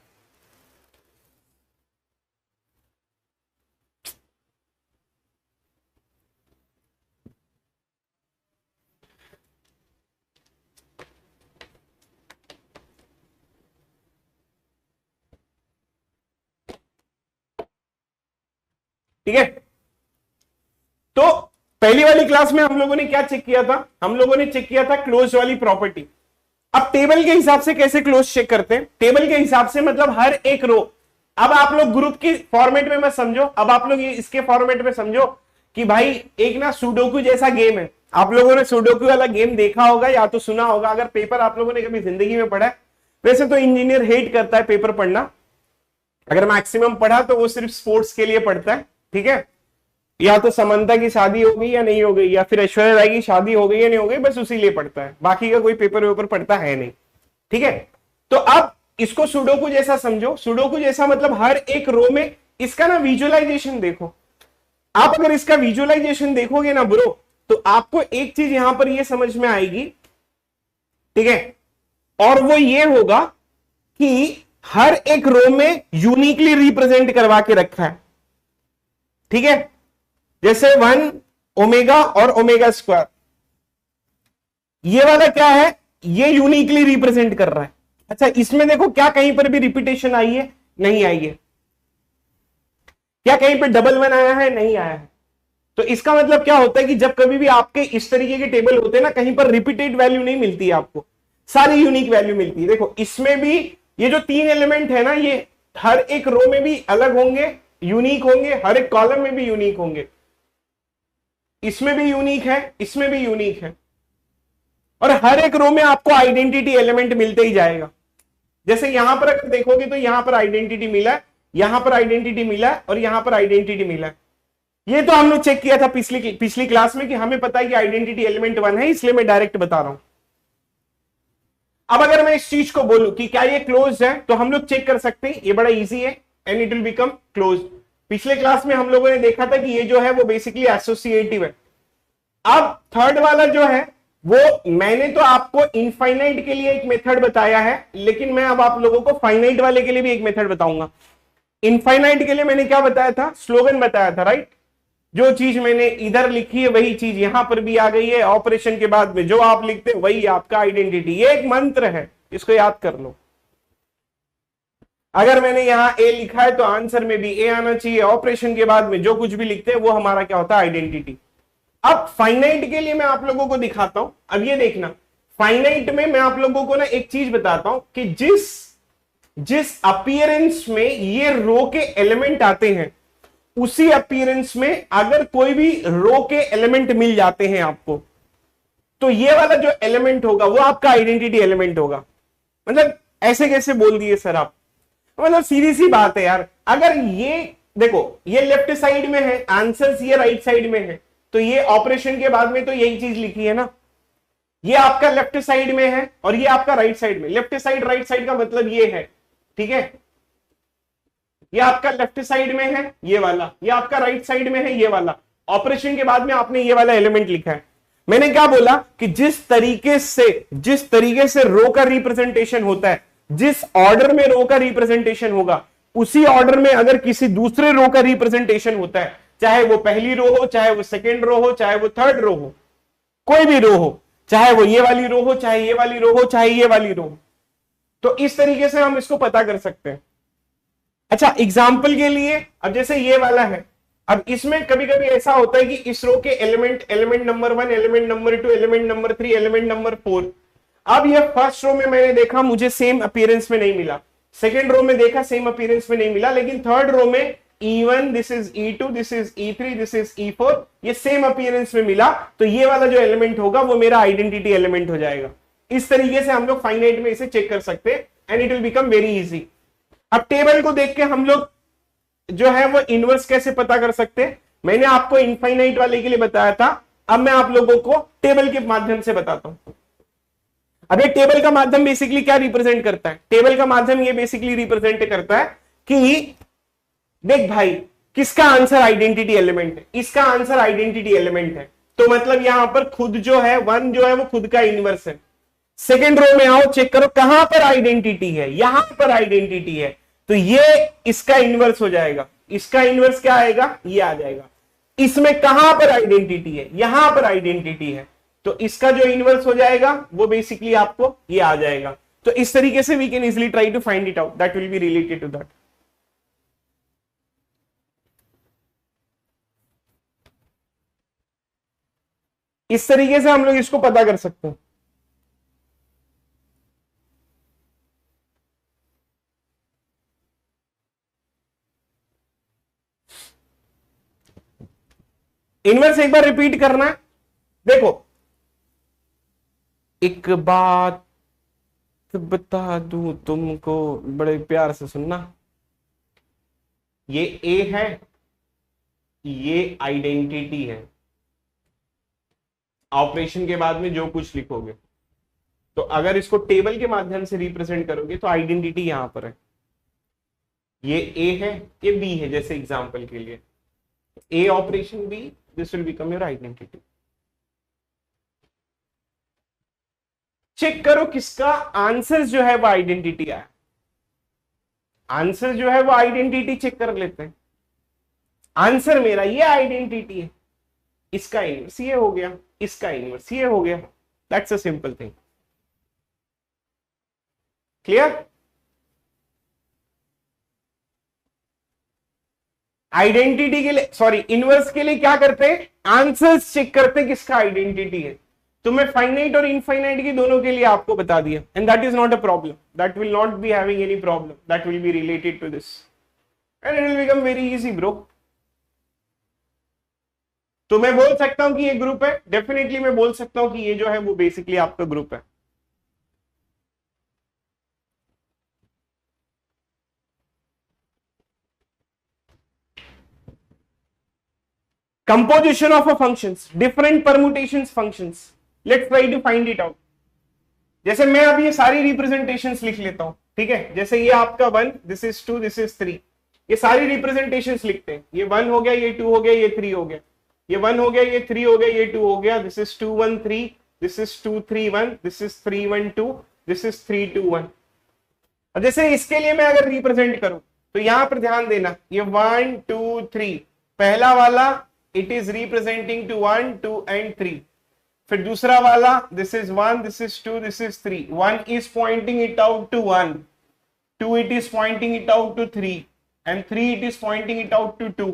ठीक है। तो पहली वाली क्लास में हम लोगों ने क्या चेक किया था? हम लोगों ने चेक किया था क्लोज वाली प्रॉपर्टी। अब टेबल के हिसाब से कैसे क्लोज चेक करते हैं? टेबल के हिसाब से मतलब हर एक रो, अब आप लोग ग्रुप की फॉर्मेट में मत समझो, अब आप लोग इसके फॉर्मेट में समझो कि भाई एक ना सुडोकू जैसा गेम है। आप लोगों ने सुडोकू वाला गेम देखा होगा या तो सुना होगा, अगर पेपर आप लोगों ने कभी जिंदगी में पढ़ा है। वैसे तो इंजीनियर हेट करता है पेपर पढ़ना, अगर मैक्सिमम पढ़ा तो वो सिर्फ स्पोर्ट्स के लिए पढ़ता है, ठीक है। या तो समंता की शादी हो गई या नहीं हो गई, या फिर ऐश्वर्या राय की शादी हो गई या नहीं हो गई, बस उसी लिए पढ़ता है, बाकी का कोई पेपर वेपर पढ़ता है नहीं, ठीक है। तो अब इसको सुडोकू जैसा समझो। सुडोकू जैसा मतलब हर एक रो में इसका ना विजुअलाइजेशन देखो। आप अगर इसका विजुअलाइजेशन देखोगे ना ब्रो, तो आपको एक चीज यहां पर ये समझ में आएगी, ठीक है, और वो ये होगा कि हर एक रो में यूनिकली रिप्रेजेंट करवा के रखा है, ठीक है। जैसे 1 ओमेगा और ओमेगा स्क्वायर, ये वाला क्या है? ये यूनिकली रिप्रेजेंट कर रहा है। अच्छा, इसमें देखो क्या कहीं पर भी रिपीटेशन आई है? नहीं आई है। क्या कहीं पे डबल 1 आया है? नहीं आया है। तो इसका मतलब क्या होता है कि जब कभी भी आपके इस तरीके के टेबल होते हैं ना, कहीं पर रिपीटेड वैल्यू नहीं मिलती है आपको, सारी यूनिक वैल्यू मिलती है। देखो इसमें भी ये जो 3 एलिमेंट है ना, ये हर एक रो में भी अलग होंगे, यूनिक होंगे, हर एक कॉलम में भी यूनिक होंगे, इसमें भी यूनिक है, इसमें भी यूनिक है, और हर एक रो में आपको आइडेंटिटी एलिमेंट मिलते ही जाएगा। जैसे यहां पर अगर देखोगे तो यहां पर आइडेंटिटी मिला है, यहां पर आइडेंटिटी मिला है, और यहां पर आइडेंटिटी मिला है। ये तो हमने चेक किया था पिछली क्लास में कि हमें पता है कि आइडेंटिटी एलिमेंट 1 है, इसलिए मैं डायरेक्ट बता रहा हूं। अब अगर मैं इस चीज को बोलूं कि क्या ये क्लोज है, तो हम लोग चेक कर सकते हैं, ये बड़ा इजी है, and it will become close. पिछले क्लास में हम लोगों ने देखा था कि ये जो है वो बेसिकली एसोसिएटिव है। अब थर्ड वाला जो है वो मैंने तो आपको इनफाइनाइट के लिए एक मेथड बताया है, लेकिन मैं अब आप लोगों को फाइनाइट वाले के लिए भी एक मेथड बताऊंगा। इनफाइनाइट के लिए मैंने क्या बताया था, स्लोगन बताया था, राइट। जो चीज मैंने इधर लिखी है वही चीज यहां पर भी आ गई है, ऑपरेशन के बाद में जो आप लिखते हैं वही आपका आइडेंटिटी। ये एक मंत्र है, इसको याद कर लो। अगर मैंने यहां ए लिखा है तो आंसर में भी ए आना चाहिए, ऑपरेशन के बाद में जो कुछ भी लिखते हैं वो हमारा क्या होता है, आइडेंटिटी। अब फाइनाइट के लिए मैं आप लोगों को दिखाता हूं। अब ये देखना, फाइनाइट में मैं आप लोगों को ना एक चीज बताता हूं कि जिस अपीयरेंस में ये रो के एलिमेंट आते हैं, उसी अपीयरेंस में अगर कोई भी रो के एलिमेंट मिल जाते हैं आपको, तो ये वाला जो एलिमेंट होगा वो आपका आइडेंटिटी एलिमेंट होगा। मतलब ऐसे कैसे बोल दिए सर आप, मतलब सीधी सी बात है यार। अगर ये देखो, ये लेफ्ट साइड में है, आंसर्स ये राइट साइड में है, तो ये ऑपरेशन के बाद में तो यही चीज लिखी है ना। ये आपका लेफ्ट साइड में है और ये आपका राइट साइड में। लेफ्ट साइड राइट साइड का मतलब ये है, ठीक है। ये आपका लेफ्ट साइड में है ये वाला, ये आपका राइट साइड में है ये वाला। ऑपरेशन के बाद में आपने ये वाला एलिमेंट लिखा है। मैंने क्या बोला कि जिस तरीके से रो का रिप्रेजेंटेशन होता है, जिस ऑर्डर में रो का रिप्रेजेंटेशन होगा, उसी ऑर्डर में अगर किसी दूसरे रो का रिप्रेजेंटेशन होता है, चाहे वो पहली रो हो, चाहे वो सेकेंड रो हो, चाहे वो थर्ड रो हो, कोई भी रो हो, चाहे वो ये वाली रो हो, चाहे ये वाली रो हो, चाहे ये वाली रो हो, तो इस तरीके से हम इसको पता कर सकते हैं। अच्छा, एग्जाम्पल के लिए, अब जैसे ये वाला है, अब इसमें कभी कभी ऐसा होता है कि इस रो के element number 1, element number 2, element number 3, element number 4। अब ये फर्स्ट रो में मैंने देखा मुझे सेम अपीयरेंस में नहीं मिला, सेकेंड रो में देखा सेम अपीयरेंस में नहीं मिला, लेकिन थर्ड रो में E1, this is E2, this is E3, this is E4, ये सेम अपीयरेंस में मिला, तो ये वाला जो एलिमेंट होगा वो मेरा आइडेंटिटी एलिमेंट हो जाएगा। इस तरीके से हम लोग फाइनाइट में इसे चेक कर सकते हैं, and it will become very easy. अब टेबल को देख के हम लोग जो है वो इनवर्स कैसे पता कर सकते हैं, मैंने आपको इनफाइनाइट वाले के लिए बताया था, अब मैं आप लोगों को टेबल के माध्यम से बताता हूं। अब ये टेबल का माध्यम बेसिकली क्या रिप्रेजेंट करता है, टेबल का माध्यम ये बेसिकली रिप्रेजेंट करता है कि देख भाई, किसका आंसर आइडेंटिटी एलिमेंट है, इसका आंसर आइडेंटिटी एलिमेंट है, तो मतलब यहां पर खुद जो है 1 जो है वो खुद का इनवर्स है। सेकेंड रो में आओ, चेक करो कहां पर आइडेंटिटी है, यहां पर आइडेंटिटी है, तो ये इसका इनवर्स हो जाएगा। इसका इनवर्स क्या आएगा, ये आ जाएगा। इसमें कहां पर आइडेंटिटी है, यहां पर आइडेंटिटी है, तो इसका जो इनवर्स हो जाएगा वो बेसिकली आपको ये आ जाएगा। तो इस तरीके से we can easily try to find it out, that will be related to that. इस तरीके से हम लोग इसको पता कर सकते हैं। इनवर्स एक बार रिपीट करना है। देखो, एक बात बता दूं तुमको, बड़े प्यार से सुनना। ये ए है, ये आइडेंटिटी है। ऑपरेशन के बाद में जो कुछ लिखोगे, तो अगर इसको टेबल के माध्यम से रिप्रेजेंट करोगे तो आइडेंटिटी यहां पर है। ये ए है, ये बी है, जैसे एग्जांपल के लिए A operation B, this will become your identity. Check करो किसका आंसर जो है वो आइडेंटिटी आया। आंसर जो है वो आइडेंटिटी चेक कर लेते हैं। आंसर मेरा ये आइडेंटिटी है, इसका इनवर्स ये हो गया, इसका इनवर्स ये हो गया। That's a simple thing. Clear? Identity के लिए, सॉरी, इनवर्स के लिए क्या करते हैं, आंसर्स चेक करते हैं किसका आइडेंटिटी है। तो मैं फाइनाइट और इनफाइनाइट की दोनों के लिए आपको बता दिया, and that is not a problem, that will not be having any problem, that will be related to this and it will become very easy bro. तो मैं बोल सकता हूं कि ये ग्रुप है, डेफिनेटली मैं बोल सकता हूं कि ये जो है वो बेसिकली आपका ग्रुप है। Composition of a functions, different permutations functions. Let's try to find it out. जैसे मैं अब ये सारी रिप्रेजेंटेशंस लिख लेता हूं, ठीक है, जैसे ये आपका 1, दिस इज 2, दिस इज 3, ये सारी रिप्रेजेंटेशंस लिखते हैं। ये 1 हो गया, ये 2 हो गया, ये 3 हो गया, ये 1 हो गया, ये 3 हो गया, ये 2 हो गया, this is 2 1 3, this is 2 3 1, this is 3 1 2, this is 3 2 1। अब जैसे इसके लिए मैं अगर रिप्रेजेंट करूं तो यहां पर ध्यान देना, ये 1 2 3 पहला वाला it is representing two 1 2 and 3। फिर दूसरा वाला this is 1, this is 2, this is 3, 1 is pointing it out to 1, 2 it is pointing it out to 3 and 3 it is pointing it out to 2।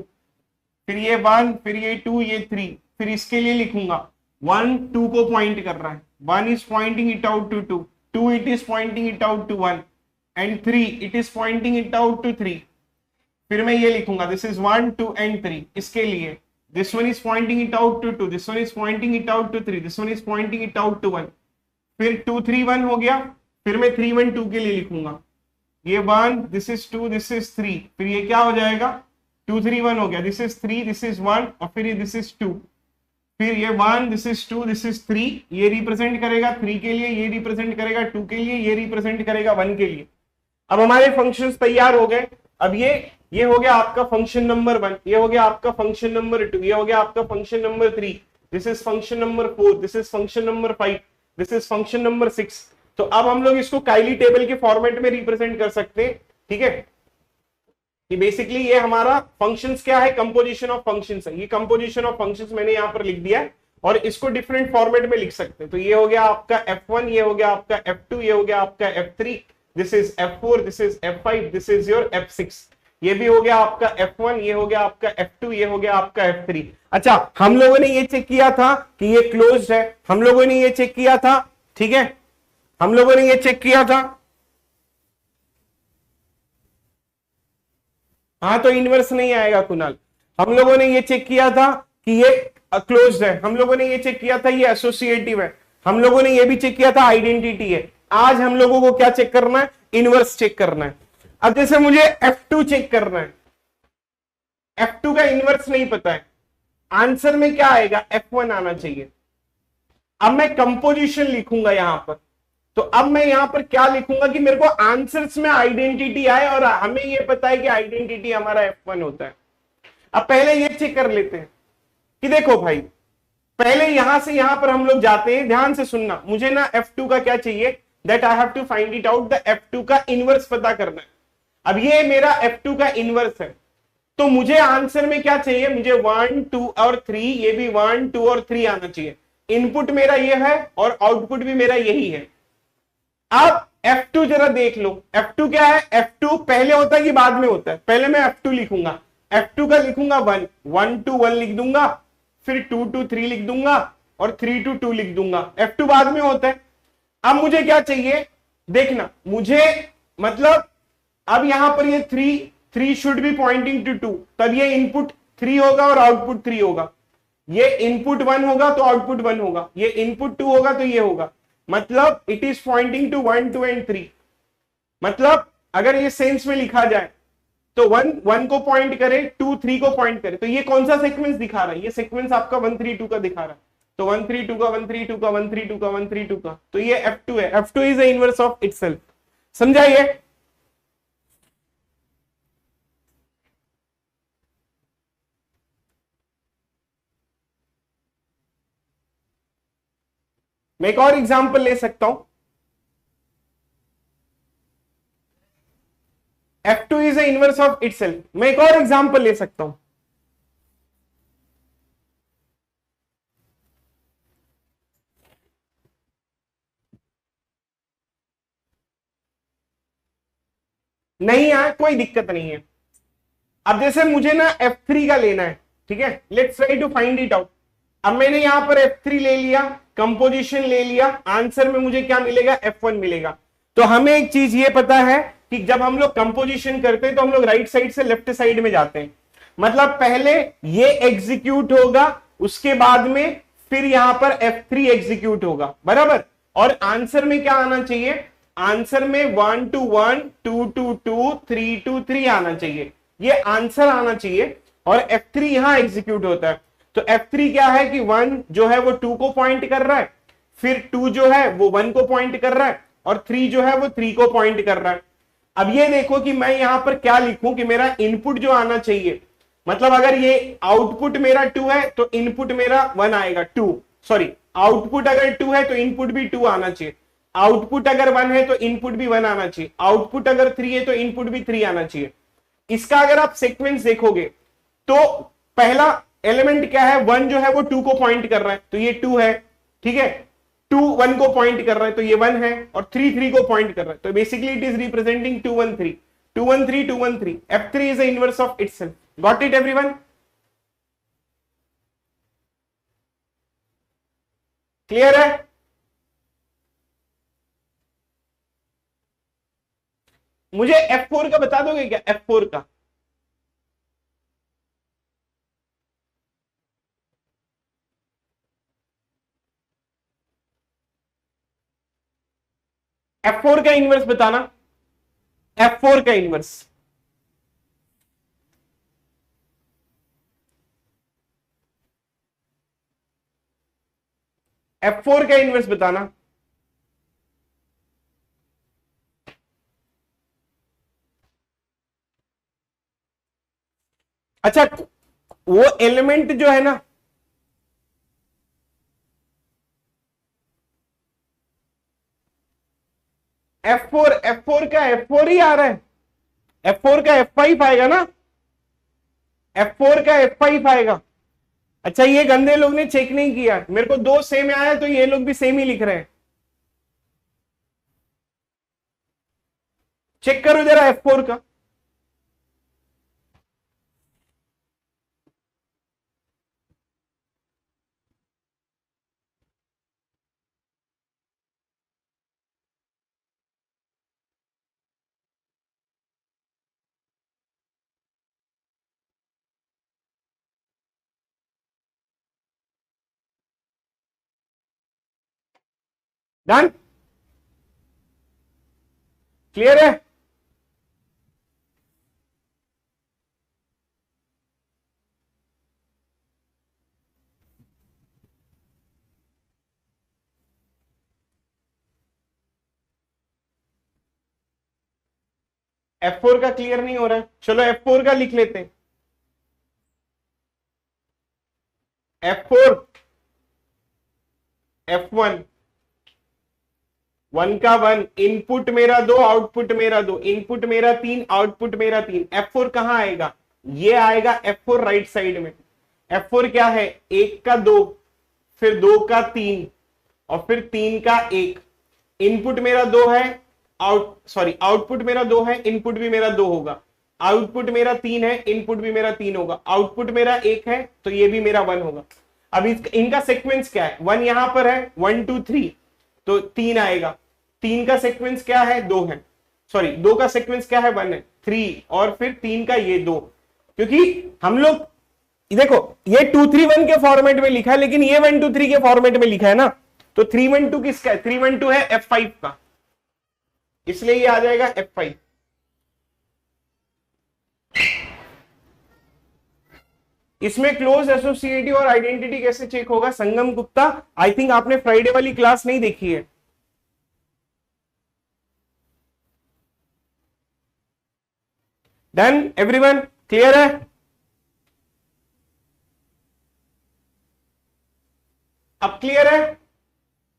फिर ये 1, फिर ये 2, ये 3, फिर इसके लिए लिखूंगा 1 2 को पॉइंट कर रहा है, 1 is pointing it out to 2, 2 it is pointing it out to 1 and 3 it is pointing it out to 3। फिर मैं ये लिखूंगा दिस इज 1 2 एंड 3 इसके लिए, this one is pointing it out to 2, this one is pointing it out to 3, this one is pointing it out to 1। फिर 2 3 1 हो गया, फिर मैं 3 1 2 के लिए लिखूंगा, ये 1, this is 2, this is 3, फिर ये क्या हो जाएगा 2 3 1 हो गया, this is 3, this is 1 और फिर ये this is 2, फिर ये 1, this is 2, this is 3, ये रिप्रेजेंट करेगा 3 के लिए, ये रिप्रेजेंट करेगा 2 के लिए, ये रिप्रेजेंट करेगा 1 के लिए। अब हमारे फंक्शंस तैयार हो गए। अब ये हो गया आपका फंक्शन नंबर 1, ये हो गया आपका फंक्शन नंबर 2, ये हो गया आपका function number 3, this is function number 4, this is function number 5, this is function number 6। तो अब हम लोग इसको काइली टेबल के फॉर्मेट में रिप्रेजेंट कर सकते हैं, ठीक है, कि बेसिकली ये हमारा फंक्शंस क्या है, कंपोजिशन ऑफ फंक्शंस है। ये कंपोजिशन ऑफ फंक्शंस मैंने यहां पर लिख दिया है और इसको डिफरेंट फॉर्मेट में लिख सकते हैं। तो ये हो गया आपका F1, ये हो गया आपका F2, ये हो गया आपका F3, this is F4, this is F5, this is your F6, ये भी हो गया आपका F1, ये हो गया आपका F2, ये हो गया आपका F3। अच्छा, हम लोगों ने ये चेक किया था कि ये क्लोज्ड है, हम लोगों ने ये चेक किया था, ठीक है, हम लोगों ने ये चेक किया था। हाँ, तो इनवर्स नहीं आएगा कुणाल। हम लोगों ने ये चेक किया था कि ये क्लोज्ड है, हम लोगों ने ये चेक किया था ये एसोसिएटिव है, हम लोगों ने ये भी चेक किया था आइडेंटिटी है। आज हम लोगों को क्या चेक करना है, इनवर्स चेक करना है। अब जैसे मुझे F2 चेक करना है, F2 का इनवर्स नहीं पता है, आंसर में क्या आएगा, F1 आना चाहिए। अब मैं कंपोजिशन लिखूंगा यहां पर, तो अब मैं यहां पर क्या लिखूंगा कि मेरे को आंसर्स में आइडेंटिटी आए और हमें यह पता है कि आइडेंटिटी हमारा F1 होता है। अब पहले ये चेक कर लेते हैं कि देखो भाई, पहले यहां से यहां पर हम लोग जाते हैं, ध्यान से सुनना, मुझे ना F2 का क्या चाहिए, that I have to find it out, the F2 का इनवर्स पता करना है। अब ये मेरा F2 का इनवर्स है, तो मुझे आंसर में क्या चाहिए, मुझे 1 2 और 3, ये भी 1 2 और 3 आना चाहिए। इनपुट मेरा ये है और आउटपुट भी मेरा यही है। अब F2 जरा देख लो, F2 क्या है, F2 पहले होता है कि बाद में होता है, पहले मैं F2 लिखूंगा, F2 का लिखूंगा 1 1 2 1 लिख दूंगा, फिर 2 2 3 लिख दूंगा और 3 2 2 लिख दूंगा। F2 बाद में होता है। अब मुझे क्या चाहिए, देखना, मुझे मतलब अब यहां पर ये 3 शुड बी पॉइंटिंग टू 2, तब ये इनपुट 3 होगा और आउटपुट 3 होगा। ये इनपुट 1 होगा तो आउटपुट 1 होगा, ये इनपुट 2 होगा तो ये होगा, मतलब it is pointing to 1 2 and 3। मतलब अगर ये सेंस में लिखा जाए तो 1 1 को पॉइंट करे, 2 3 को पॉइंट करे, तो ये कौन सा सीक्वेंस दिखा रहा है, ये सीक्वेंस आपका 1 3 2 का दिखा रहा है। तो 1 3 2 का 1 3 2 का 1 3 2 का 1 3 2 का, तो ये F2 है। F2 is the inverse of itself. समझा ये? मैं एक और एग्जांपल ले सकता हूं, F2 is the inverse of itself. मैं एक और एग्जांपल ले सकता हूं, नहीं है, कोई दिक्कत नहीं है। अब जैसे मुझे ना F3 का लेना है, ठीक है, let's try to find it out. अब मैंने यहां पर F3 ले लिया, कंपोजिशन ले लिया, आंसर में मुझे क्या मिलेगा, F1 मिलेगा। तो हमें एक चीज ये पता है कि जब हम लोग कंपोजिशन करते हैं तो हम लोग राइट साइड से लेफ्ट साइड में जाते हैं, मतलब पहले ये एग्जीक्यूट होगा, उसके बाद में फिर यहां पर F3 एग्जीक्यूट होगा, बराबर। और आंसर में क्या आना चाहिए, आंसर में 1 to 1, 2 to 2, 3 to 3 आना चाहिए, ये आंसर आना चाहिए। और F3 यहां एग्जीक्यूट होता है, तो F3 क्या है कि 1 जो है वो 2 को पॉइंट कर रहा है, फिर 2 जो है वो 1 को पॉइंट कर रहा है, और 3 जो है वो 3 को पॉइंट कर रहा है। अब ये देखो कि मैं यहां पर क्या लिखूं कि मेरा इनपुट जो आना चाहिए, मतलब अगर ये आउटपुट मेरा 2 है तो इनपुट मेरा 1 आएगा, 2 सॉरी, आउटपुट अगर 2 है तो इनपुट भी 2 आना चाहिए, आउटपुट अगर 1 है तो इनपुट भी 1 आना चाहिए, आउटपुट अगर 3 है तो इनपुट भी 3 आना चाहिए। इसका अगर आप सीक्वेंस देखोगे तो पहला एलिमेंट क्या है, 1 जो है वो 2 को पॉइंट कर रहा है, तो ये 2 है, ठीक है, 2 1 को पॉइंट कर रहा है तो ये 1 है, और 3 3 को पॉइंट कर रहा है, तो basically it is representing 2 1 3 2 1 3 2 1 3। F3 is the inverse of itself. Got it everyone? Clear है? मुझे F4 का बता दोगे क्या, F4 का? F4 का इनवर्स बताना, F4 का इनवर्स। F4 का इनवर्स बताना। अच्छा, वो एलिमेंट जो है ना, F4 का F4 ही आ रहा है, F4 का F5 आएगा ना, F4 का F5 आएगा। अच्छा, ये गंदे लोग ने चेक नहीं किया, मेरे को 2 सेम आया तो ये लोग भी सेम ही लिख रहे हैं, चेक करो जरा F4 का। डन, क्लियर है? F4 का क्लियर नहीं हो रहा है, चलो F4 का लिख लेते हैं। F4 F1, 1 का 1, इनपुट मेरा 2, आउटपुट मेरा 2, इनपुट मेरा 3, आउटपुट मेरा 3। F4 कहां आएगा, ये आएगा F4 राइट साइड में। F4 क्या है, 1 का 2, फिर 2 का 3, और फिर 3 का 1। इनपुट मेरा 2 है, आउटपुट मेरा 2 है, इनपुट भी मेरा 2 होगा, आउटपुट मेरा 3 है, इनपुट भी मेरा 3 होगा, आउटपुट मेरा 1 है तो ये भी मेरा 1 होगा। अब इनका सीक्वेंस क्या है, 1 यहां पर है, 1 2 3 तो 3 आएगा, 3 का सीक्वेंस क्या है, 2 है, सॉरी 2 का सीक्वेंस क्या है, 1 है, 3, और फिर 3 का ये 2, क्योंकि हम लोग देखो ये 2 3 1 के फॉर्मेट में लिखा है, लेकिन ये 1 2 3 के फॉर्मेट में लिखा है ना, तो 3 1 2 किसका है, 3 1 2 है F5 का, इसलिए ये आ जाएगा F5। इसमें क्लोज एसोसिएटिव और आइडेंटिटी कैसे चेक होगा, संगम गुप्ता, आई थिंक आपने फ्राइडे वाली क्लास नहीं देखी है। डन एवरीवन, क्लियर है? अब क्लियर है?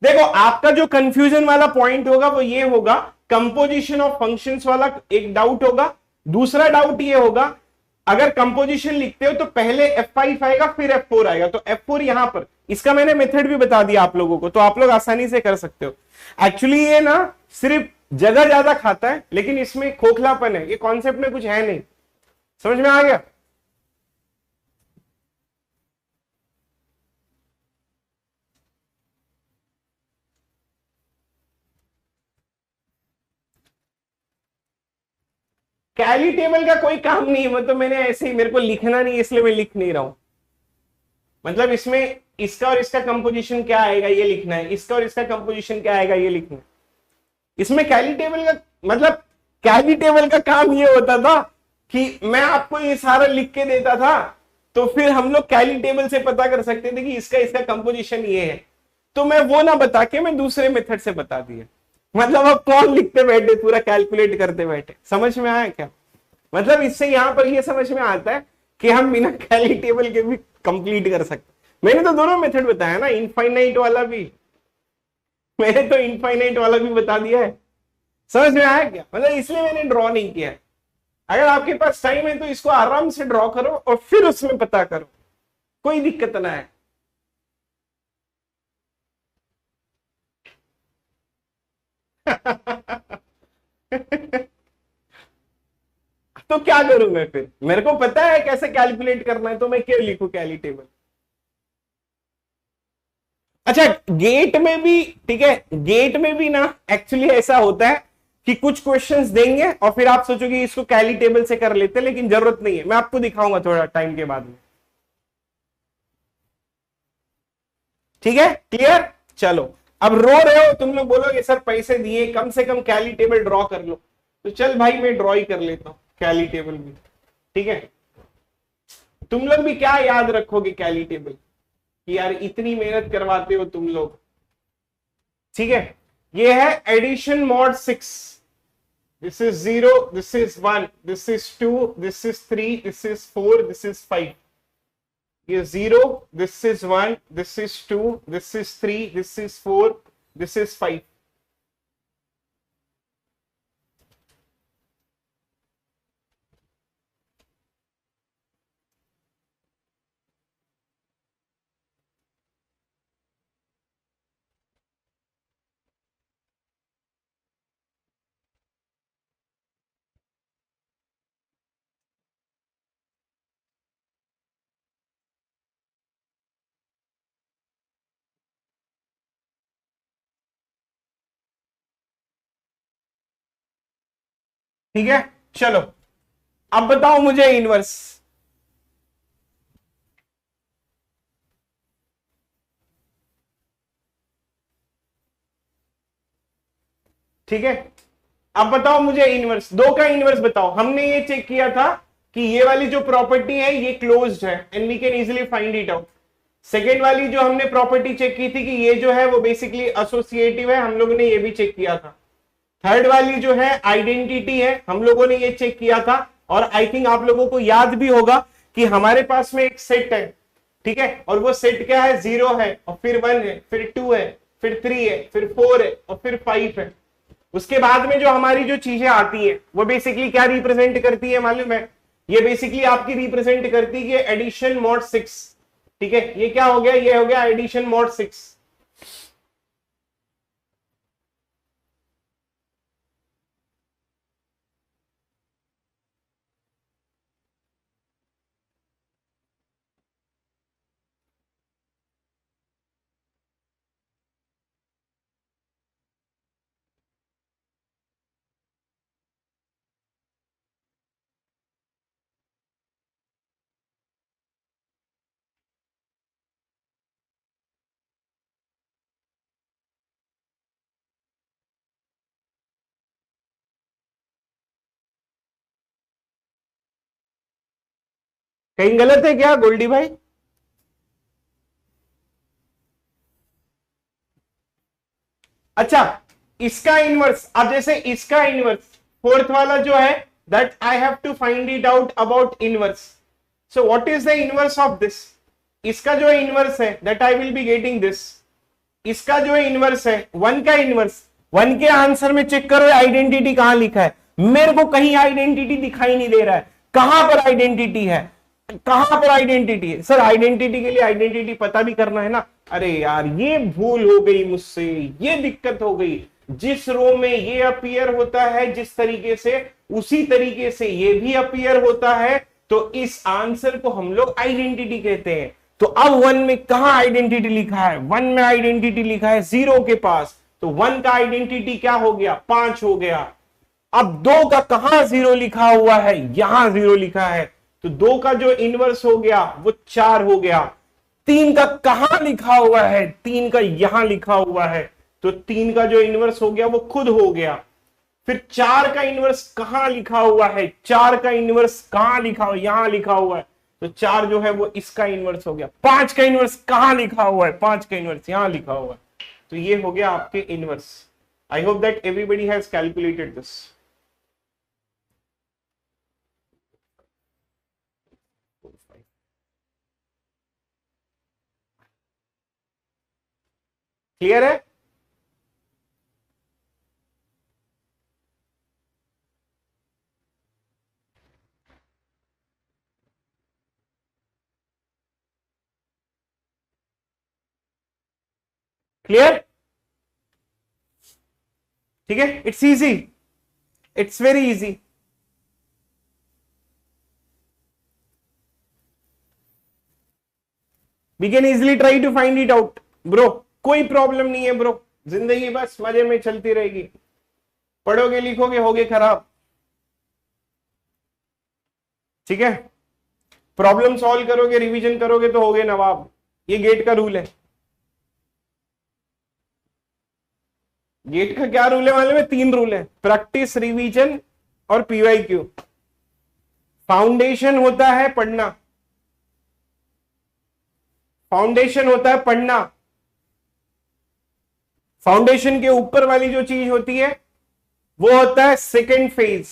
देखो आपका जो कंफ्यूजन वाला पॉइंट होगा वो ये होगा, कंपोजिशन ऑफ फंक्शंस वाला एक डाउट होगा, दूसरा डाउट ये होगा अगर कंपोजिशन लिखते हो तो पहले F5 आएगा फिर F4 आएगा, तो F4 यहां पर, इसका मैंने मेथड भी बता दिया आप लोगों को, तो आप लोग आसानी से कर सकते हो। एक्चुअली ये ना सिर्फ जगह ज्यादा खाता है, लेकिन इसमें खोखलापन है, ये कॉन्सेप्ट में कुछ है नहीं, समझ में आ गया? कैली टेबल का कोई काम नहीं है, वो तो मैंने ऐसे ही, मेरे को लिखना नहीं है इसलिए मैं लिख नहीं रहा हूं। मतलब इसमें इसका और इसका कंपोजिशन क्या आएगा ये लिखना है, इसका और इसका कंपोजिशन क्या आएगा ये लिखना है। इसमें कैली टेबल का मतलब, कैली टेबल का काम ये होता था कि मैं आपको ये सारा लिख के देता था, तो फिर हम लोग कैली टेबल से पता कर सकते थे कि इसका इसका कंपोजिशन ये है। तो मैं वो ना बता के मैं दूसरे मेथड से बता दिया। मतलब अब कौन लिखते बैठे, पूरा कैलकुलेट करते बैठे। समझ में आया क्या? मतलब इससे यहां पर ये समझ में आता है कि हम बिना कैली टेबल के भी कंप्लीट कर सकते। मैंने तो दोनों मेथड बताया ना, इनफाइनाइट वाला भी, मैंने तो इनफाइनाइट वाला भी बता दिया है। समझ में आया क्या? मतलब इसलिए मैंने ड्रॉ नहीं किया है। अगर आपके पास टाइम है तो इसको आराम से ड्रॉ करो और फिर उसमें पता करो, कोई दिक्कत ना है। तो क्या करूं मैं फिर? मेरे को पता है कैसे कैलकुलेट करना है, तो मैं क्यों लिखूं कैली टेबल? अच्छा, गेट में भी ठीक है, गेट में भी ना एक्चुअली ऐसा होता है कि कुछ क्वेश्चंस देंगे और फिर आप सोचोगे इसको कैली टेबल से कर लेते हैं, लेकिन जरूरत नहीं है। मैं आपको दिखाऊंगा थोड़ा टाइम के बाद में। ठीक है, क्लियर? चलो, अब रो रहे हो तुम लोग, बोलोगे सर पैसे दिए, कम से कम कैली टेबल ड्रॉ कर लो। तो चल भाई मैं ड्रॉ ही कर लेता हूं कैली टेबल भी। ठीक है, तुम लोग भी क्या याद रखोगे कैली टेबल कि यार इतनी मेहनत करवाते हो तुम लोग। ठीक है, ये है addition mod 6। This is 0, this is 1, this is 2, this is 3, this is 4, this is 5। ये 0, this is 1, this is 2, this is 3, this is 4, this is 5। ठीक है, चलो अब बताओ मुझे इनवर्स। ठीक है, अब बताओ मुझे इनवर्स, दो का इनवर्स बताओ। हमने ये चेक किया था कि ये वाली जो प्रॉपर्टी है ये क्लोज्ड है and we can easily find it out. Second वाली जो हमने प्रॉपर्टी चेक की थी कि ये जो है वो बेसिकली एसोसिएटिव है, हम लोगों ने ये भी चेक किया था। थर्ड वाली जो है आइडेंटिटी है, हम लोगों ने ये चेक किया था। और आई थिंक आप लोगों को याद भी होगा कि हमारे पास में एक सेट है, ठीक है, और वो सेट क्या है? 0 है और फिर 1 है, फिर 2 है, फिर 3 है, फिर 4 है और फिर 5 है। उसके बाद में जो हमारी जो चीजें आती है वो बेसिकली क्या रिप्रेजेंट करती है मालूम है? ये बेसिकली आपकी रिप्रेजेंट करती है एडिशन मॉड 6। ठीक है, ये क्या हो गया? ये हो गया एडिशन मॉड 6। कहीं गलत है क्या गोल्डी भाई? अच्छा, इसका इनवर्स, अब जैसे इसका इनवर्स फोर्थ वाला जो है, that I have to find it out about inverse. So what is the inverse of this? इसका जो इनवर्स है that I will be getting this. इसका जो इनवर्स है 1 का इनवर्स, 1 के आंसर में चेक करो आइडेंटिटी कहां लिखा है। मेरे को कहीं आइडेंटिटी दिखाई नहीं दे रहा है। कहां पर आइडेंटिटी है? कहां पर आइडेंटिटी है? सर आइडेंटिटी के लिए आइडेंटिटी पता भी करना है ना। अरे यार ये भूल हो गई मुझसे, ये दिक्कत हो गई। जिस रो में ये अपीयर होता है जिस तरीके से, उसी तरीके से ये भी अपीयर होता है, तो इस आंसर को हम लोग आइडेंटिटी कहते हैं। तो अब 1 में कहां आइडेंटिटी लिखा है? 1 में आइडेंटिटी लिखा है 0 के पास, तो 1 का आइडेंटिटी क्या हो गया? 5 हो गया। अब 2 का कहां 0 लिखा हुआ है, यहां 0 लिखा है, तो 2 का जो इनवर्स हो गया वो 4 हो गया। 3 का कहां लिखा हुआ है, 3 का यहां लिखा हुआ है, तो 3 का जो इनवर्स हो गया वो खुद हो गया। फिर 4 का इनवर्स कहां लिखा हुआ है, 4 का इनवर्स कहां लिखा हुआ, यहां लिखा हुआ है, तो 4 जो है वो इसका इनवर्स हो गया। 5 का इनवर्स कहां लिखा हुआ है, 5 का इनवर्स यहां लिखा हुआ है, तो ये हो गया आपके inverse. I hope that everybody has calculated this. Clear है? क्लियर? ठीक है, it's easy, it's very easy. We can easily try to find it out bro, कोई प्रॉब्लम नहीं है ब्रो, जिंदगी बस मजे में चलती रहेगी। पढ़ोगे लिखोगे होगे खराब, ठीक है। प्रॉब्लम सॉल्व करोगे रिवीजन करोगे तो होगे नवाब, ये गेट का रूल है। गेट का क्या रूल है मालूम है? 3 रूल है, प्रैक्टिस, रिवीजन और पीवाईक्यू। फाउंडेशन होता है पढ़ना, फाउंडेशन होता है पढ़ना, फाउंडेशन के ऊपर वाली जो चीज होती है वो होता है सेकेंड फेज।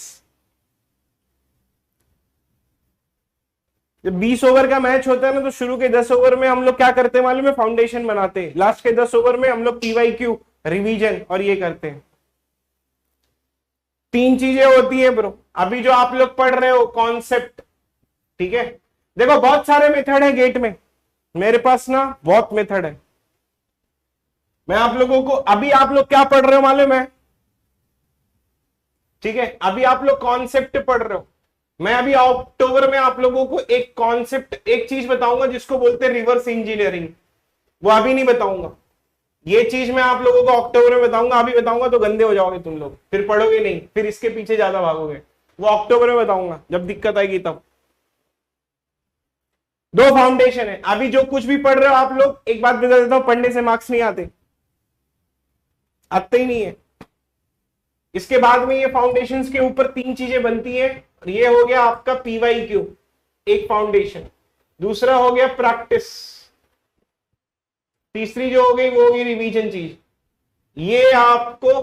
जब 20 ओवर का मैच होता है ना, तो शुरू के 10 ओवर में हम लोग क्या करते हैं मालूम है? फाउंडेशन बनाते हैं। लास्ट के 10 ओवर में हम लोग पीवाईक्यू, रिवीजन और ये करते हैं। 3 चीजें होती है ब्रो। अभी जो आप लोग पढ़ रहे हो कॉन्सेप्ट, ठीक है, देखो बहुत सारे मेथड है गेट में, मेरे पास ना बहुत मेथड है। मैं आप लोगों को, अभी आप लोग क्या पढ़ रहे हो मालूम है? ठीक है, अभी आप लोग कॉन्सेप्ट पढ़ रहे हो। मैं अभी अक्टूबर में आप लोगों को एक कॉन्सेप्ट, एक चीज बताऊंगा जिसको बोलते हैं रिवर्स इंजीनियरिंग, वो अभी नहीं बताऊंगा। ये चीज मैं आप लोगों को अक्टूबर में बताऊंगा, अभी बताऊंगा तो गंदे हो जाओगे तुम लोग, फिर पढ़ोगे नहीं, फिर इसके पीछे ज्यादा भागोगे। वो अक्टूबर में बताऊंगा जब दिक्कत आएगी तब। 2 फाउंडेशन है। अभी जो कुछ भी पढ़ रहे हो आप लोग, एक बात बता देता हूं, पढ़ने से मार्क्स नहीं आते, आते ही नहीं है। इसके बाद में ये फाउंडेशंस के ऊपर 3 चीजें बनती हैं। ये हो गया आपका पीवाईक्यू, एक फाउंडेशन। दूसरा हो गया प्रैक्टिस। तीसरी जो हो गई वो होगी रिवीजन चीज। ये आपको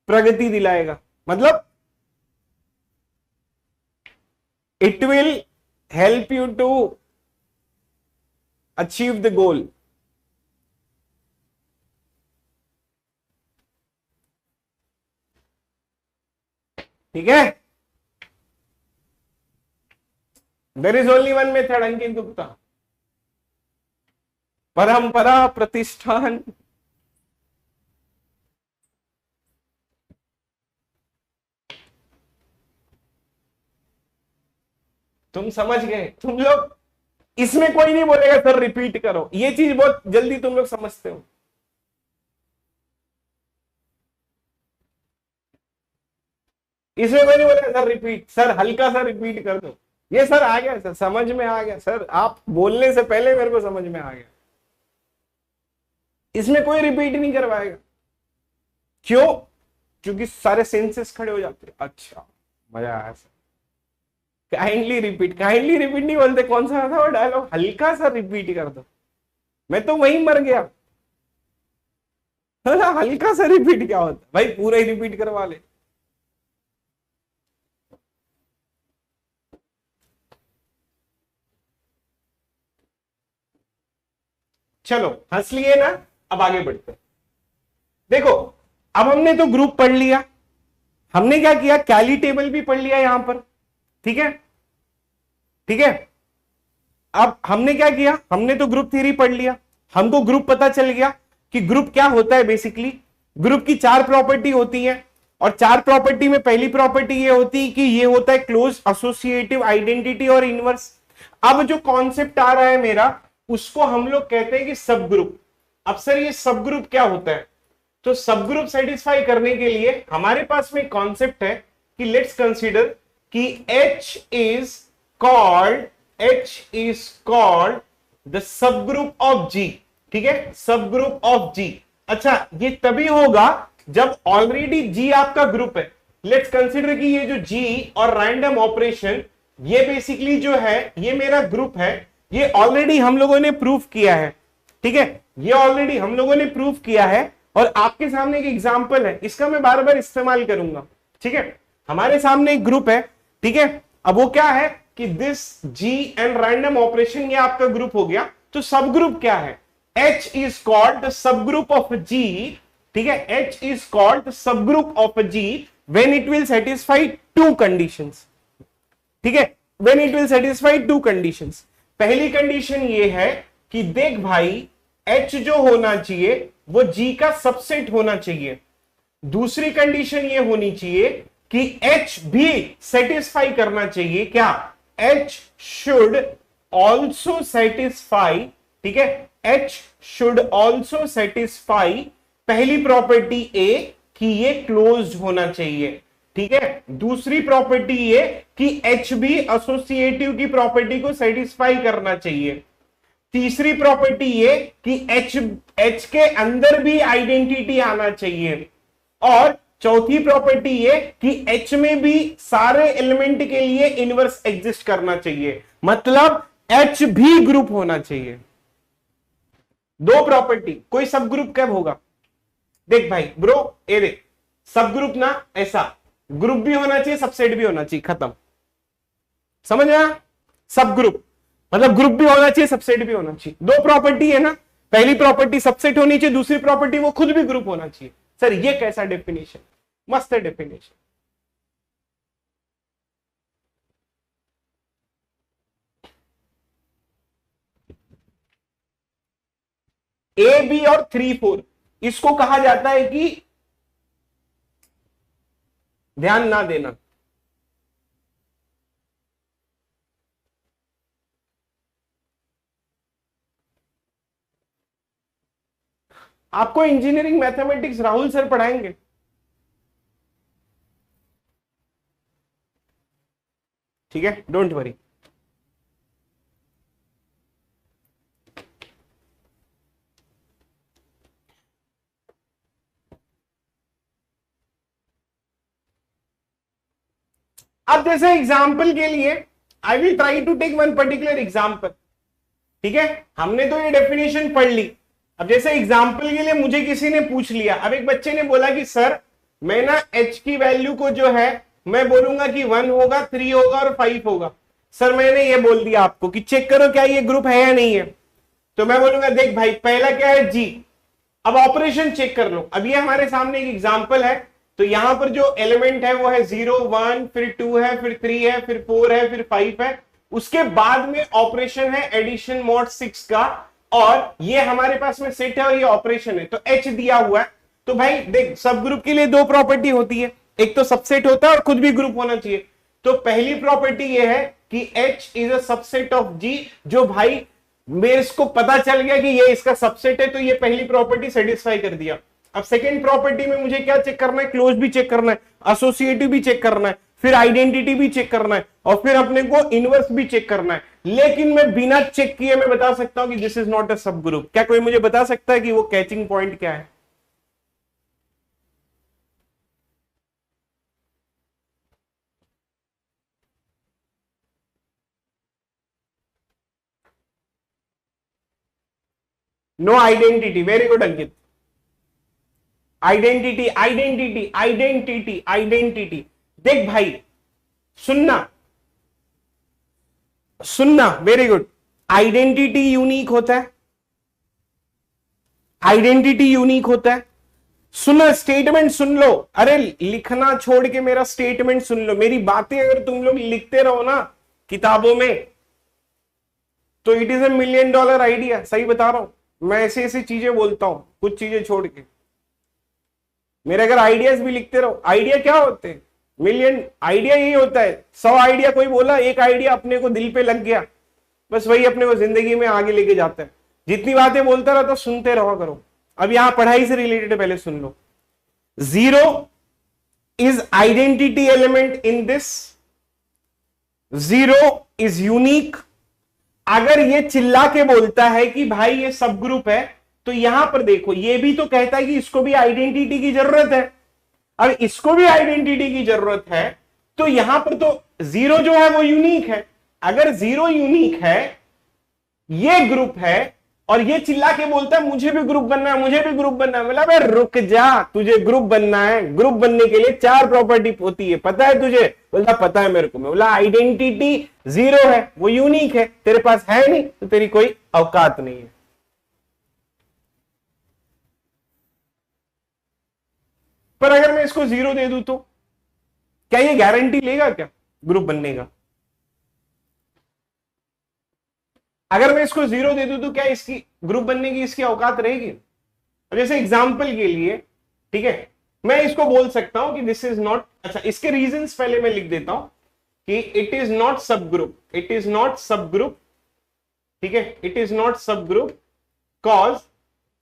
प्रगति दिलाएगा, मतलब it will help you to achieve the goal. ठीक है, there is only one method Ankit Gupta, Parampara Pratishthan. तुम समझ गए, तुम लोग, इसमें कोई नहीं बोलेगा सर रिपीट करो, ये चीज बहुत जल्दी तुम लोग समझते हो। इसमें कोई नहीं बोलेगा सर रिपीट, सर हल्का सा रिपीट कर दो, ये सर आ गया, सर समझ में आ गया, सर आप बोलने से पहले मेरे को समझ में आ गया। इसमें कोई रिपीट नहीं करवाएगा। क्यों? क्योंकि सारे सेंसेस खड़े हो जाते हैं। अच्छा, मजा आया sir, kindly repeat, kindly repeat नहीं बोलते, कौन सा था वो डायलॉग, हल्का सा रिपीट कर दो, मैं तो वहीं मर गया। हल्का सा रिपीट क्या होता भाई, पूरा ही रिपीट करवा ले। चलो हंस लिए ना, अब आगे बढ़ते हैं। देखो, अब हमने तो ग्रुप पढ़ लिया, हमने क्या किया, कैली टेबल भी पढ़ लिया यहां पर, ठीक है, ठीक है। अब हमने क्या किया, हमने तो ग्रुप थ्योरी पढ़ लिया, हमको ग्रुप पता चल गया कि ग्रुप क्या होता है। बेसिकली ग्रुप की 4 प्रॉपर्टी होती है, और 4 प्रॉपर्टी में पहली प्रॉपर्टी ये होती है कि ये होता है क्लोज एसोसिएटिव आइडेंटिटी और इनवर्स। अब जो कॉन्सेप्ट आ रहा है मेरा, उसको हम लोग कहते हैं कि सब ग्रुप। अब सर ये सब ग्रुप क्या होता है? तो सब ग्रुप सेटिस्फाई करने के लिए हमारे पास में कॉन्सेप्ट है कि लेट्स कंसीडर कि H is called the sub group of G। ठीक है, सब ग्रुप ऑफ G। अच्छा, ये तभी होगा जब ऑलरेडी G आपका ग्रुप है। लेट्स कंसीडर कि ये जो G और रैंडम ऑपरेशन, ये बेसिकली जो है ये मेरा ग्रुप है। ये ऑलरेडी हम लोगों ने प्रूफ किया है। ठीक है, ये ऑलरेडी हम लोगों ने प्रूफ किया है और आपके सामने एक एग्जांपल है, इसका मैं बार बार इस्तेमाल करूंगा। ठीक है, हमारे सामने एक ग्रुप है। ठीक है, अब वो क्या है कि this G and random operation, ये आपका ग्रुप हो गया। तो सब ग्रुप क्या है? H is called the subgroup of G। ठीक है, H is called the subgroup of G when it will satisfy two conditions। ठीक है, when it will satisfy two conditions। पहली कंडीशन ये है कि देख भाई, H जो होना चाहिए वो G का सबसेट होना चाहिए। दूसरी कंडीशन ये होनी चाहिए कि H भी सेटिस्फाई करना चाहिए क्या? H should also satisfy। ठीक है, H should also satisfy पहली प्रॉपर्टी A कि ये क्लोज्ड होना चाहिए। ठीक है, दूसरी प्रॉपर्टी ये कि H भी एसोसिएटिव की प्रॉपर्टी को सेटिस्फाई करना चाहिए। तीसरी प्रॉपर्टी ये कि H के अंदर भी आइडेंटिटी आना चाहिए। और चौथी प्रॉपर्टी ये कि H में भी सारे एलिमेंट के लिए इनवर्स एग्जिस्ट करना चाहिए, मतलब H भी ग्रुप होना चाहिए। दो प्रॉपर्टी। कोई सब ग्रुप कब होगा? देख भाई ब्रो, ये देख, सब ग्रुप ना ऐसा, ग्रुप भी होना चाहिए, सबसेट भी होना चाहिए, खत्म। समझ आया? सब ग्रुप मतलब ग्रुप भी होना चाहिए, सबसेट भी होना चाहिए। दो प्रॉपर्टी है ना, पहली प्रॉपर्टी सबसेट होनी चाहिए, दूसरी प्रॉपर्टी वो खुद भी ग्रुप होना चाहिए। सर ये कैसा डेफिनेशन? मस्त है डेफिनेशन। ए बी और 3 4, इसको कहा जाता है कि ध्यान ना देना। आपको इंजीनियरिंग मैथमेटिक्स राहुल सर पढ़ाएंगे। ठीक है, डोंट वरी। अब जैसे एग्जाम्पल के लिए I will try to take one particular example. ठीक है, हमने तो ये डेफिनेशन पढ़ ली। अब जैसे एग्जाम्पल के लिए मुझे किसी ने पूछ लिया, अब एक बच्चे ने बोला कि सर मैं ना H की वैल्यू को जो है मैं बोलूंगा कि 1 होगा, 3 होगा और 5 होगा। सर मैंने ये बोल दिया आपको कि चेक करो क्या ये ग्रुप है या नहीं है। तो मैं बोलूंगा देख भाई, पहला क्या है G। अब ऑपरेशन चेक कर लो। अब ये हमारे सामने एक एग्जाम्पल है, तो यहां पर जो एलिमेंट है वो है 0 1, फिर 2 है, फिर 3 है, फिर 4 है, फिर 5 है। उसके बाद में ऑपरेशन है एडिशन मॉड 6 का, और ये हमारे पास में सेट है और ये ऑपरेशन है, तो H दिया हुआ है। तो भाई देख, सब ग्रुप के लिए दो प्रॉपर्टी होती है, एक तो सबसेट होता है और खुद भी ग्रुप होना चाहिए। तो पहली प्रॉपर्टी ये है कि H is a subset of G। जो भाई मेरे को पता चल गया कि ये इसका सबसेट है, तो ये पहली प्रॉपर्टी सेटिस्फाई कर दिया। अब सेकेंड प्रॉपर्टी में मुझे क्या चेक करना है? क्लोज भी चेक करना है, एसोसिएटिव भी चेक करना है, फिर आइडेंटिटी भी चेक करना है, और फिर अपने को इनवर्स भी चेक करना है। लेकिन मैं बिना चेक किए मैं बता सकता हूं कि this is not a sub group. क्या कोई मुझे बता सकता है कि वो कैचिंग पॉइंट क्या है? No identity. Very good Ankit. Identity identity identity identity. देख भाई, सुनना सुनना, वेरी गुड। आइडेंटिटी यूनिक होता है, आइडेंटिटी यूनिक होता है। सुनो, स्टेटमेंट सुन लो। अरे लिखना छोड़ के मेरा स्टेटमेंट सुन लो। मेरी बातें अगर तुम लोग लिखते रहो ना किताबों में, तो it is a $1 million idea. सही बता रहा हूं, मैं ऐसी ऐसी चीजें बोलता हूं, कुछ चीजें छोड़ के। मेरे अगर आइडियाज भी लिखते रहो। आइडिया क्या होते हैं? मिलियन आइडिया यही होता है। 100 आइडिया कोई बोला, एक आइडिया अपने को दिल पे लग गया, बस वही अपने को जिंदगी में आगे लेके जाता है। जितनी बातें बोलता रहो तो सुनते रहो करो। अब यहां पढ़ाई से रिलेटेड पहले सुन लो। 0 is identity element in this, 0 is unique. अगर ये चिल्ला के बोलता है कि भाई ये सब ग्रुप है, तो यहां पर देखो ये भी तो कहता है कि इसको भी आइडेंटिटी की जरूरत है। अब इसको भी आइडेंटिटी की जरूरत है, तो यहां पर तो 0 जो है वो यूनिक है। अगर 0 यूनिक है, ये ग्रुप है, और ये चिल्ला के बोलता है मुझे भी ग्रुप बनना है, मुझे भी ग्रुप बनना है। मतलब भाई रुक जा, तुझे ग्रुप बनना है, ग्रुप बनने के लिए 4 प्रॉपर्टी होती है, पता है तुझे? बोलता पता है मेरे को। मैं बोला आइडेंटिटी 0 है, वो यूनिक है, तेरे पास है नहीं, तो तेरी कोई औकात नहीं है। पर अगर मैं इसको 0 दे दूं तो क्या ये गारंटी लेगा क्या ग्रुप बनने का? अगर मैं इसको 0 दे दूं तो क्या इसकी ग्रुप बनने की इसकी औकात रहेगी? जैसे एग्जांपल के लिए, ठीक है, मैं इसको बोल सकता हूं कि दिस इज नॉट, अच्छा इसके रीजंस पहले मैं लिख देता हूं कि it is not sub group, it is not sub group, ठीक है, it is not sub group cause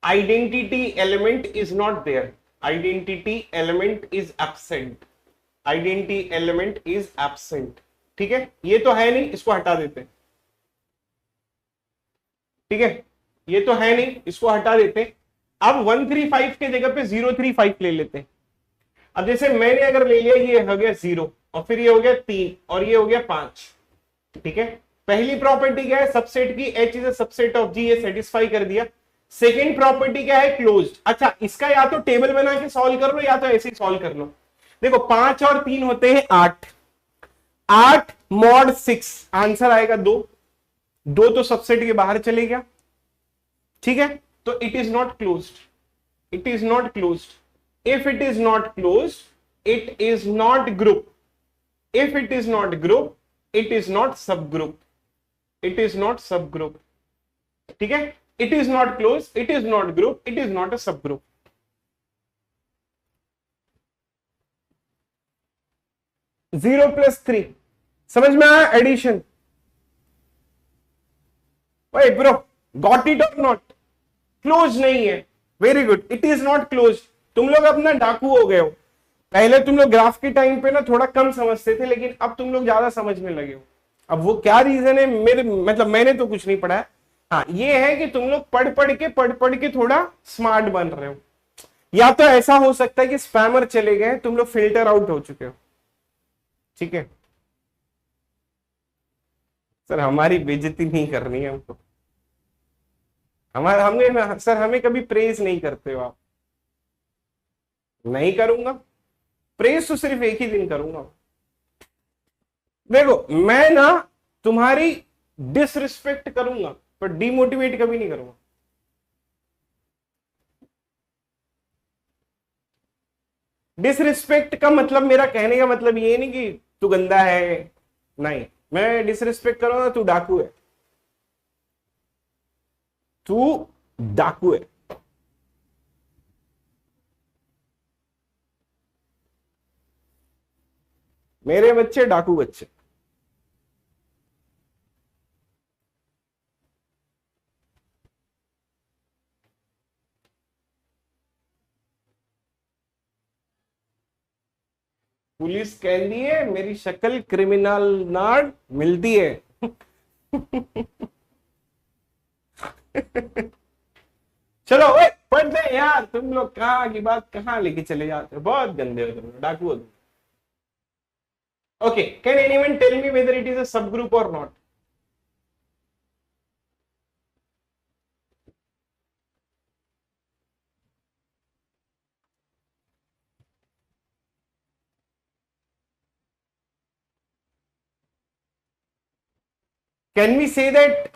identity element is not there, identity element is absent, identity element is absent. ठीक है, ये तो है नहीं, इसको हटा देते हैं। ठीक है, ये तो है नहीं, इसको हटा देते। अब 135 के जगह पे 035 ले लेते हैं। अब जैसे मैंने अगर ले लिया, ये हो गया 0 और फिर ये हो गया 3 और ये हो गया 5। ठीक है, पहली प्रॉपर्टी क्या है सबसेट की, H is a subset of G, ये सेटिस्फाई कर दिया। सेकेंड प्रॉपर्टी क्या है, क्लोज्ड। अच्छा, इसका या तो टेबल बना के सॉल्व कर लो या तो ऐसे ही सॉल्व कर लो। देखो 5 और 3 होते हैं 8, 8 mod 6, आंसर आएगा 2, 2 तो सबसेट के बाहर चले गया। ठीक है, तो it is not closed, it is not closed. If it is not closed it is not group, if it is not group it is not sub group, it is not sub group. ठीक है, it is not close, it is not group, it is not a sub group. 0 + 3 समझ में आया addition? भाई bro got it और not? Close नहीं है, very good, it is not close. तुम लोग अपना डाकू हो गए हो। पहले तुम लोग ग्राफ के टाइम पे ना थोड़ा कम समझते थे, लेकिन अब तुम लोग ज्यादा समझने लगे हो। अब वो क्या रीजन है, मेरे मतलब मैंने तो कुछ नहीं पढ़ा है। हाँ, ये है कि तुम लोग पढ़ पढ़ के थोड़ा स्मार्ट बन रहे हो। या तो ऐसा हो सकता है कि स्पैमर चले गए, तुम लोग फिल्टर आउट हो चुके हो। ठीक है सर, हमारी बेइज्जती नहीं करनी है हमको, हमारा हमने सर हमें कभी प्रेज नहीं करते हो आप। नहीं करूंगा प्रेज, तो सिर्फ एक ही दिन करूंगा। देखो मैं ना तुम्हारी डिसरिस्पेक्ट करूंगा पर डिमोटिवेट कभी नहीं करूंगा। डिसरिस्पेक्ट का मतलब, मेरा कहने का मतलब ये नहीं कि तू गंदा है, नहीं, मैं डिसरिस्पेक्ट करूंगा तू डाकू है, तू डाकू है। मेरे बच्चे डाकू बच्चे। पुलिस कहती है मेरी शक्ल क्रिमिनल नाड मिलती है। चलो ओए पढ़ दे यार, तुम लोग कहाँ की बात कहाँ लेके चले जाते हो, बहुत गंदे हो तुम, डाकू हो तुम। Okay, can anyone tell me whether it is a sub group और not? Can we say that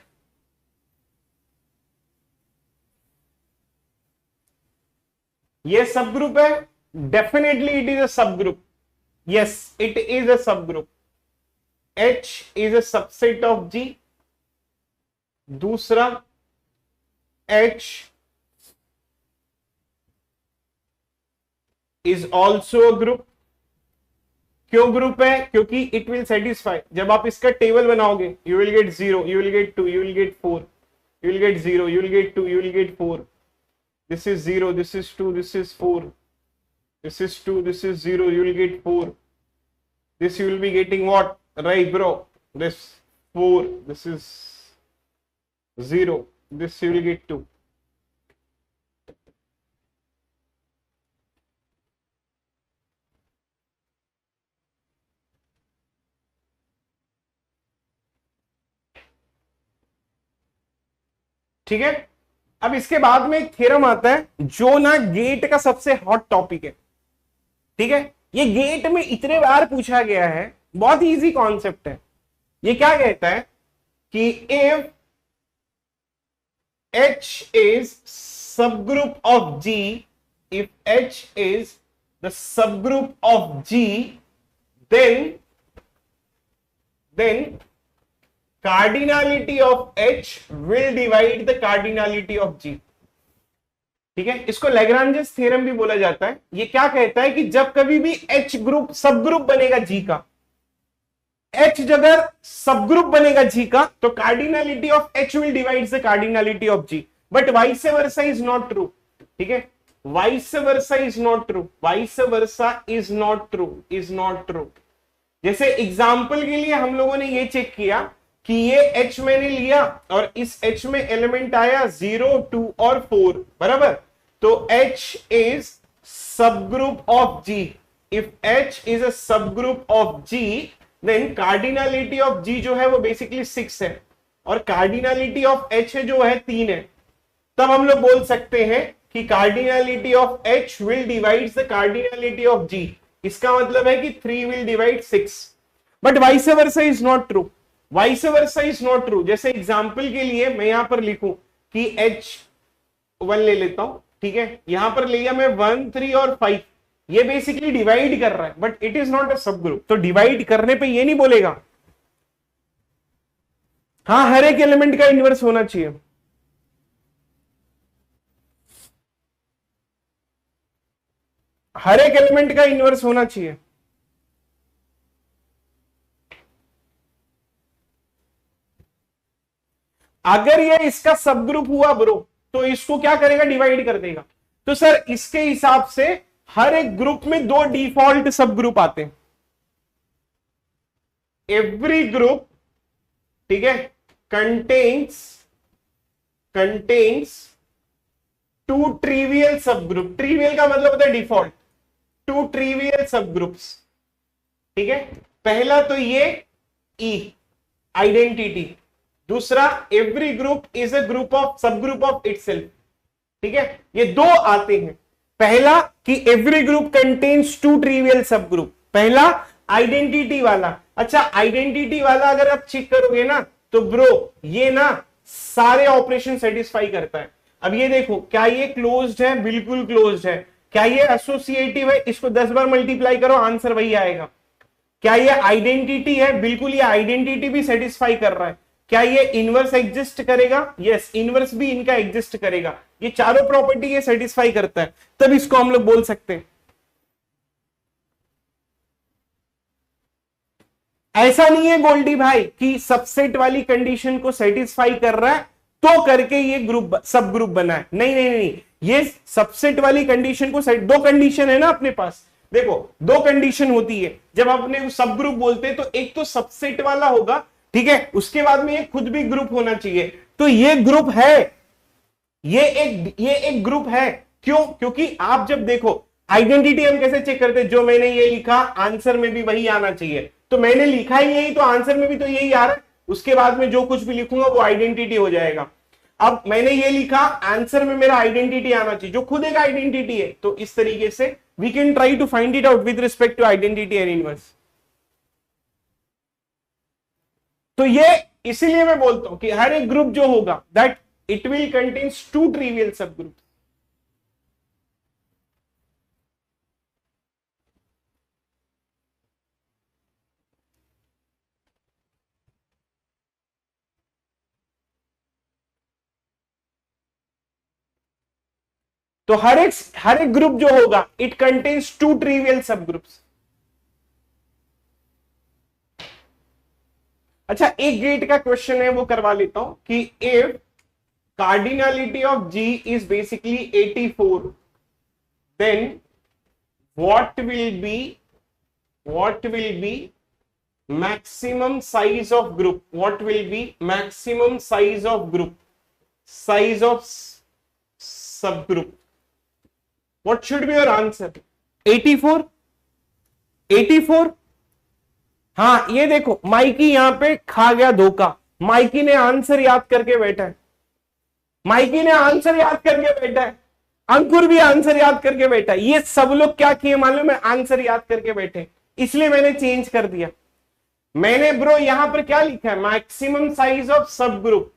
ये सब ग्रुप है? Definitely it is a sub group. Yes, it is a sub group. H is a subset of G। दूसरा, H is also a group. क्यों group है? क्योंकि it will satisfy, जब आप इसका टेबल बनाओगे you will gate 0, you will gate 2, you will gate 4, you will gate 0, you will gate 2, you will gate 4, this is 0, this is 2, this is 4, this is 2, this is 0, you will get 4. This you will be getting what, right bro? This 4, this is 0, this you will get 2. ठीक है। अब इसके बाद में एक theorem आता है जो ना गेट का सबसे हॉट टॉपिक है। ठीक है, ये गेट में इतने बार पूछा गया है, बहुत इजी कॉन्सेप्ट है। ये क्या कहता है कि if H is subgroup of G, if H is the subgroup of G, then cardinality of H will divide the cardinality of G. ठीक है, इसको लैग्रांजेस थ्योरम भी बोला जाता है। ये क्या कहता है कि जब कभी भी H ग्रुप सब ग्रुप बनेगा G का, H अगर सब ग्रुप बनेगा G का, तो cardinality of H will divide the cardinality of G, but vice versa is not true. ठीक है, vice versa is not true, vice versa is not true, is not true. जैसे example के लिए हम लोगों ने ये चेक किया कि ये H मैंने लिया और इस H में एलिमेंट आया 0, 2 और 4, बराबर। तो H is subgroup of G। If H is a subgroup of G, then cardinality of G जो है वो बेसिकली 6 है और कार्डिनलिटी ऑफ H है जो है 3 है। तब हम लोग बोल सकते हैं कि cardinality of H will divide the cardinality of G। इसका मतलब है कि 3 will divide 6, but vice versa is not true, vice versa is not true. जैसे एग्जांपल के लिए मैं यहां पर लिखूं कि H1 ले लेता हूं, ठीक है, यहां पर लिया मैं 1, 3 और 5, ये बेसिकली डिवाइड कर रहा है, but it is not a sub group. तो डिवाइड करने पे ये नहीं बोलेगा हाँ हर एक एलिमेंट का इनवर्स होना चाहिए। हर एक एलिमेंट का इनवर्स होना चाहिए। अगर ये इसका सब ग्रुप हुआ ब्रो, तो इसको क्या करेगा, डिवाइड कर देगा। तो सर इसके हिसाब से हर एक ग्रुप में 2 डिफॉल्ट सब ग्रुप आते हैं। एवरी ग्रुप, ठीक है, कंटेन्स 2 ट्रिवियल सब ग्रुप। ट्रिवियल का मतलब होता है डिफॉल्ट। 2 ट्रिवियल सब ग्रुप्स। ठीक है, पहला तो ये E आइडेंटिटी, दूसरा every group is a group of सब ग्रुप ऑफ इटसेल्फ। ठीक है, ये 2 आते हैं। पहला कि एवरी ग्रुप कंटेन्स 2 ट्रिवियल सब ग्रुप, पहला आइडेंटिटी वाला। अच्छा, आइडेंटिटी वाला अगर आप चेक करोगे ना, तो ब्रो ये ना सारे ऑपरेशन सेटिस्फाई करता है। अब ये देखो, क्या ये क्लोज्ड है, बिल्कुल क्लोज्ड है। क्या ये एसोसिएटिव है, इसको 10 बार मल्टीप्लाई करो आंसर वही आएगा। क्या ये आइडेंटिटी है, बिल्कुल ये आइडेंटिटी भी सेटिस्फाई कर रहा है। क्या ये इनवर्स एग्जिस्ट करेगा, यस इनवर्स भी इनका एग्जिस्ट करेगा। ये चारों प्रॉपर्टी ये सेटिस्फाई करता है, तब इसको हम लोग बोल सकते हैं। ऐसा नहीं है गोल्डी भाई कि सबसेट वाली कंडीशन को सेटिस्फाई कर रहा है तो करके ये ग्रुप सब ग्रुप बना है। नहीं नहीं नहीं, ये सबसेट वाली कंडीशन को सेट, 2 कंडीशन है ना अपने पास। देखो 2 कंडीशन होती है जब अपने सब ग्रुप बोलते हैं, तो एक तो सबसेट वाला होगा, ठीक है, उसके बाद में ये खुद भी ग्रुप होना चाहिए। तो ये ग्रुप है, ये एक ग्रुप है। क्यों? क्योंकि आप जब देखो आइडेंटिटी हम कैसे चेक करते हैं, जो मैंने ये लिखा आंसर में भी वही आना चाहिए। तो मैंने लिखा ही यही, तो आंसर में भी तो यही आ रहा है। उसके बाद में जो कुछ भी लिखूंगा वो आइडेंटिटी हो जाएगा। अब मैंने ये लिखा, आंसर में मेरा आइडेंटिटी आना चाहिए, जो खुद एक आइडेंटिटी है। तो इस तरीके से we can try to find it out with respect to identity and inverse. तो ये इसीलिए मैं बोलता हूं कि हर एक ग्रुप जो होगा that it will contains 2 trivial सब ग्रुप। तो हर एक ग्रुप जो होगा इट कंटेन्स 2 ट्रिवियल सब ग्रुप्स। अच्छा, एक गेट का क्वेश्चन है वो करवा लेता हूं कि if cardinality of G is basically 84, then what will be maximum size of group? What will be maximum size of group? Size of subgroup. What should be your answer? 84? 84? हाँ, ये देखो, माइकी यहां पे खा गया धोखा। माइकी ने answer याद करके बैठा है, माइकी ने आंसर याद करके बैठा है, अंकुर भी आंसर याद करके बैठा है। ये सब लोग क्या किए मालूम है? आंसर याद करके बैठे, इसलिए मैंने चेंज कर दिया। मैंने ब्रो यहां पर क्या लिखा है? मैक्सिमम साइज ऑफ सब ग्रुप।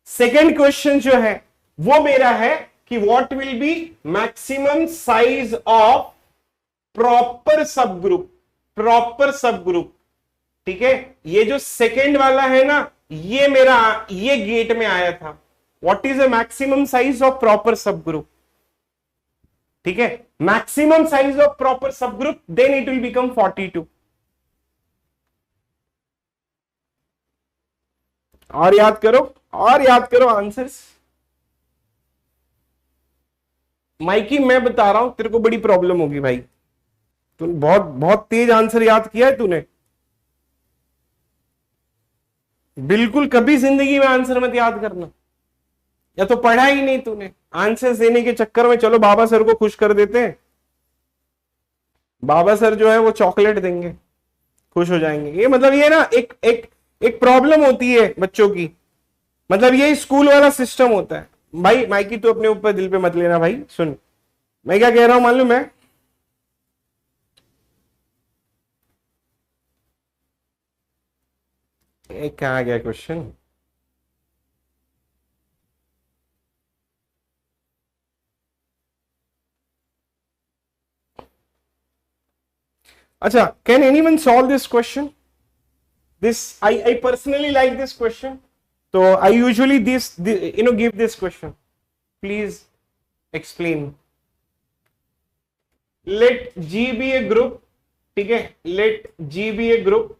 सेकेंड क्वेश्चन जो है वो मेरा है कि what will be maximum size of proper sub group. Proper sub group, ठीक है। ये जो सेकेंड वाला है ना, ये मेरा ये गेट में आया था। What is the maximum size of proper sub group? ठीक है, maximum size of proper sub group, then it will become 42। और याद करो, और याद करो आंसर्स। माइकी मैं बता रहा हूं, तेरे को बड़ी प्रॉब्लम होगी भाई। तूने बहुत बहुत तेज आंसर याद किया है तूने। बिल्कुल कभी जिंदगी में आंसर मत याद करना, या तो पढ़ा ही नहीं तूने। आंसर देने के चक्कर में चलो बाबा सर को खुश कर देते हैं, बाबा सर जो है वो चॉकलेट देंगे, खुश हो जाएंगे। ये मतलब ये ना एक एक एक प्रॉब्लम होती है बच्चों की, मतलब ये स्कूल वाला सिस्टम होता है भाई। माइकी तो अपने ऊपर दिल पे मत लेना भाई। सुन मैं क्या कह रहा हूं मालूम है? एक कहाँ आ गया क्वेश्चन? अच्छा, can anyone solve this question? This I personally like this question, so I usually give this question. Please explain. Let G be a group, ठीक है? Let G be a group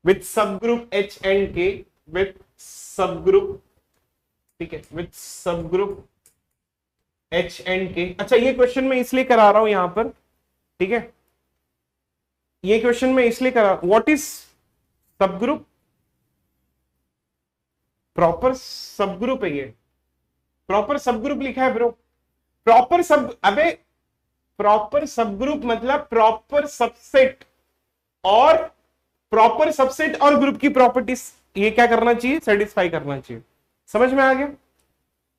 with subgroup H and K, with subgroup, ठीक है? With subgroup H and K. अच्छा, ये question मैं इसलिए करा रहा हूं यहां पर, ठीक है? ये क्वेश्चन में इसलिए करा, what is subgroup? Proper subgroup है ये, प्रॉपर सबग्रुप लिखा है ब्रो। प्रॉपर सबग्रुप मतलब प्रॉपर सबसेट, और प्रॉपर सबसेट और ग्रुप की प्रॉपर्टीज ये क्या करना चाहिए? सेटिस्फाई करना चाहिए। समझ में आ गया?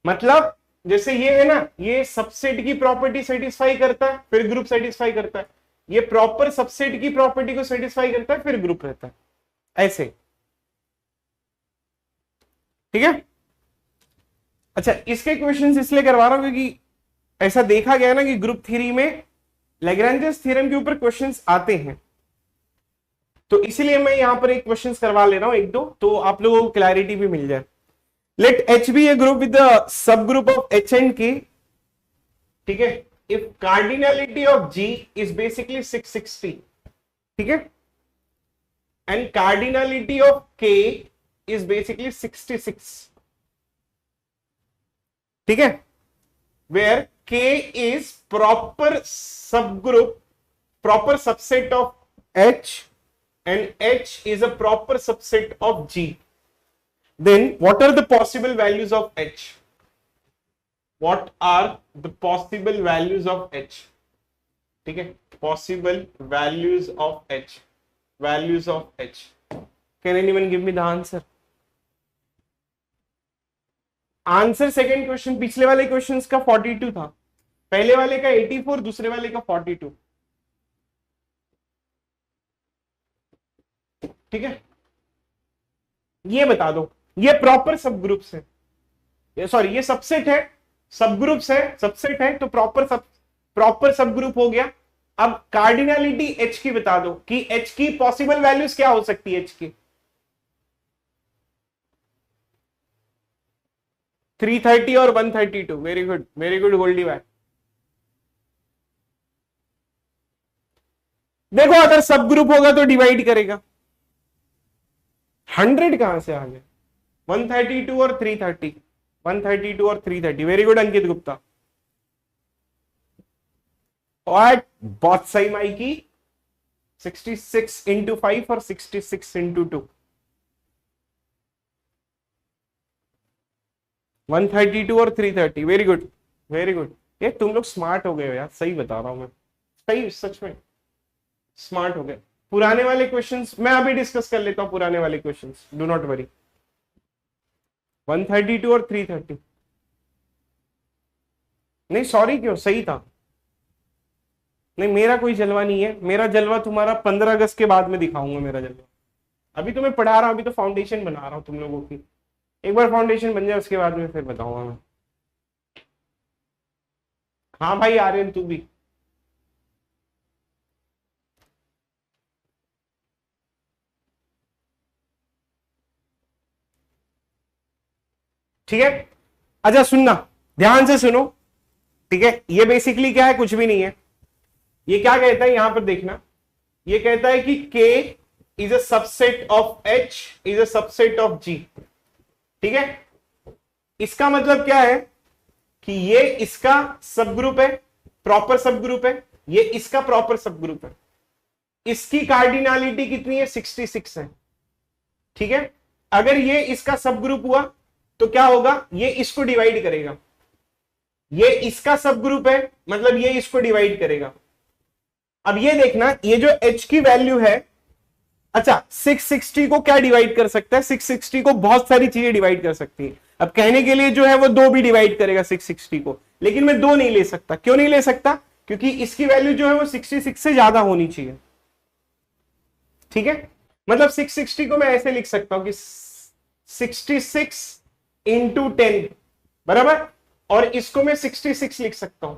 मतलब जैसे ये है ना, ये सबसेट की प्रॉपर्टी सेटिस्फाई करता है, फिर ग्रुप सेटिस्फाई करता है। ये प्रॉपर सबसेट की प्रॉपर्टी को सेटिस्फाई करता है, फिर ग्रुप रहता है, ऐसे। ठीक है? अच्छा, इसके क्वेश्चंस इसलिए करवा रहा हूं क्योंकि ऐसा देखा गया ना कि ग्रुप थ्योरी में लैग्रेंजेस थ्योरम के ऊपर क्वेश्चंस आते हैं, तो इसीलिए मैं यहां पर एक क्वेश्चंस करवा ले रहा हूं, एक दो, तो आप लोगों को क्लैरिटी भी मिल जाए। Let H be a group with the sub group of H and K, ठीक है? If cardinality of G is basically 660, ठीक है, and cardinality of K is basically 66, ठीक है, where K is proper subgroup, proper subset of H, and H is a proper subset of G, then what are the possible values of H? What are the possible values of H? ठीक है, possible values of H, values of H. Can anyone give me the answer? Answer second question, पिछले वाले questions का 42 था, पहले वाले का 84, दूसरे वाले का 42, ठीक है? ये बता दो, ये प्रॉपर सब ग्रुप्स है, सॉरी ये सबसेट है, सब ग्रुप्स है, सबसेट है, तो प्रॉपर सब ग्रुप हो गया। अब कार्डिनलिटी H की बता दो कि H की पॉसिबल वैल्यूज क्या हो सकती है? H की 330 और 132। Very good, very good Goldie भाई। देखो अगर सब ग्रुप होगा तो डिवाइड करेगा, 100 कहां से आ गया? 132 और 330, 132 और 330, वेरी गुड अंकित गुप्ता। और बहुत सही माइकी, 66 इंटू 5 और 66 इंटू 2, 132 और 330, वेरी गुड वेरी गुड। ये तुम लोग स्मार्ट हो गए हो यार, सही बता रहा हूं मैं, सही सच में स्मार्ट हो गए। पुराने वाले क्वेश्चंस मैं अभी डिस्कस कर लेता हूं, पुराने वाले क्वेश्चंस, डू नॉट वरी। 132 और 330, नहीं सॉरी क्यों, सही था। नहीं मेरा कोई जलवा नहीं है, मेरा जलवा तुम्हारा 15 अगस्त के बाद में दिखाऊंगा मेरा जलवा। अभी तो मैं पढ़ा रहा हूं, अभी तो फाउंडेशन बना रहा हूं तुम लोगों की। एक बार फाउंडेशन बन जाए उसके बाद में फिर बताऊंगा मैं। हाँ भाई आर्यन तू भी। ठीक है, अच्छा सुनना, ध्यान से सुनो। ठीक है, ये बेसिकली क्या है, कुछ भी नहीं है। ये क्या कहता है यहां पर देखना, ये कहता है कि K is a subset of H is a subset of G। ठीक है, इसका मतलब क्या है कि ये इसका सब ग्रुप है, प्रॉपर सब ग्रुप है, ये इसका प्रॉपर सब ग्रुप है। इसकी कार्डिनलिटी कितनी है, 66 है। ठीक है, अगर ये इसका सब ग्रुप हुआ तो क्या होगा, ये इसको डिवाइड करेगा। ये इसका सब ग्रुप है, मतलब ये इसको डिवाइड करेगा। अब ये देखना, ये जो H की वैल्यू है, अच्छा 660 को क्या डिवाइड कर सकता है, 660 को बहुत सारी चीजें डिवाइड कर सकती है। अब कहने के लिए जो है वो 2 भी डिवाइड करेगा 660 को, लेकिन मैं 2 नहीं ले सकता। क्यों नहीं ले सकता, क्योंकि इसकी वैल्यू जो है वो 66 से ज्यादा होनी चाहिए। ठीक है, मतलब 660 को मैं ऐसे लिख सकता हूं कि 66 इंटू 10 बराबर, और इसको मैं 66 लिख सकता हूं।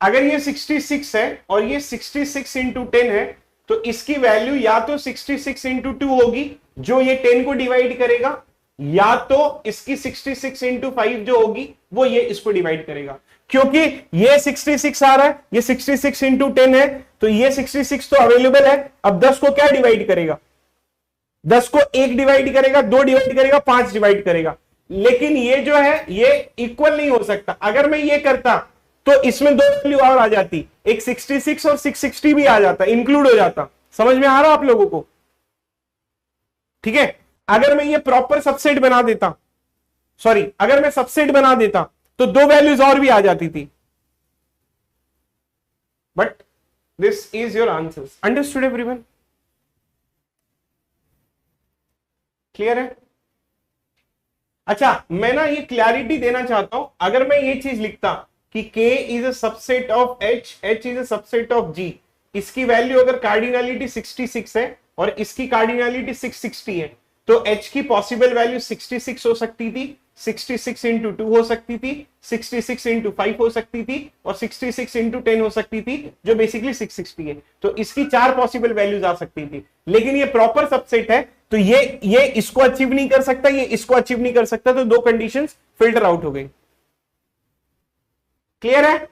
अगर ये 66 है और ये 66 इंटू 10 है, तो इसकी वैल्यू या तो 66 इंटू 2 होगी जो ये 10 को डिवाइड करेगा, या तो इसकी 66 इंटू 5 जो होगी वो ये इसको डिवाइड करेगा। क्योंकि ये 66 आ रहा है, ये 66 इंटू 10 है, तो ये 66 तो अवेलेबल है। अब 10 को क्या डिवाइड करेगा, 10 को 1 डिवाइड करेगा, 2 डिवाइड करेगा, 5 डिवाइड करेगा। लेकिन ये जो है ये इक्वल नहीं हो सकता। अगर मैं ये करता तो इसमें 2 वैल्यू और आ जाती, एक 66 और 660 भी आ जाता, इंक्लूड हो जाता। समझ में आ रहा आप लोगों को? ठीक है, अगर मैं ये प्रॉपर सबसेट बना देता, सॉरी अगर मैं सबसेट बना देता तो 2 वैल्यूज और भी आ जाती थी। But this is your answer. Understood everyone? Clear है? अच्छा, मैं ना ये क्लैरिटी देना चाहता हूं। अगर मैं ये चीज लिखता कि K is a subset of H, H is a subset of G, इसकी वैल्यू अगर कार्डिनलिटी 66 है और इसकी कार्डिनलिटी 660 है, तो H की पॉसिबल वैल्यू 66 हो सकती थी, 66 इंटू 2 हो सकती थी, 66 इंटू 5 हो सकती थी, और 66 इंटू 10 हो सकती थी, जो बेसिकली 660 है। तो इसकी 4 पॉसिबल वैल्यूज आ सकती थी। लेकिन ये प्रॉपर सबसेट है, तो ये इसको अचीव नहीं कर सकता, ये इसको अचीव नहीं कर सकता, तो 2 कंडीशंस फिल्टर आउट हो गई। क्लियर है?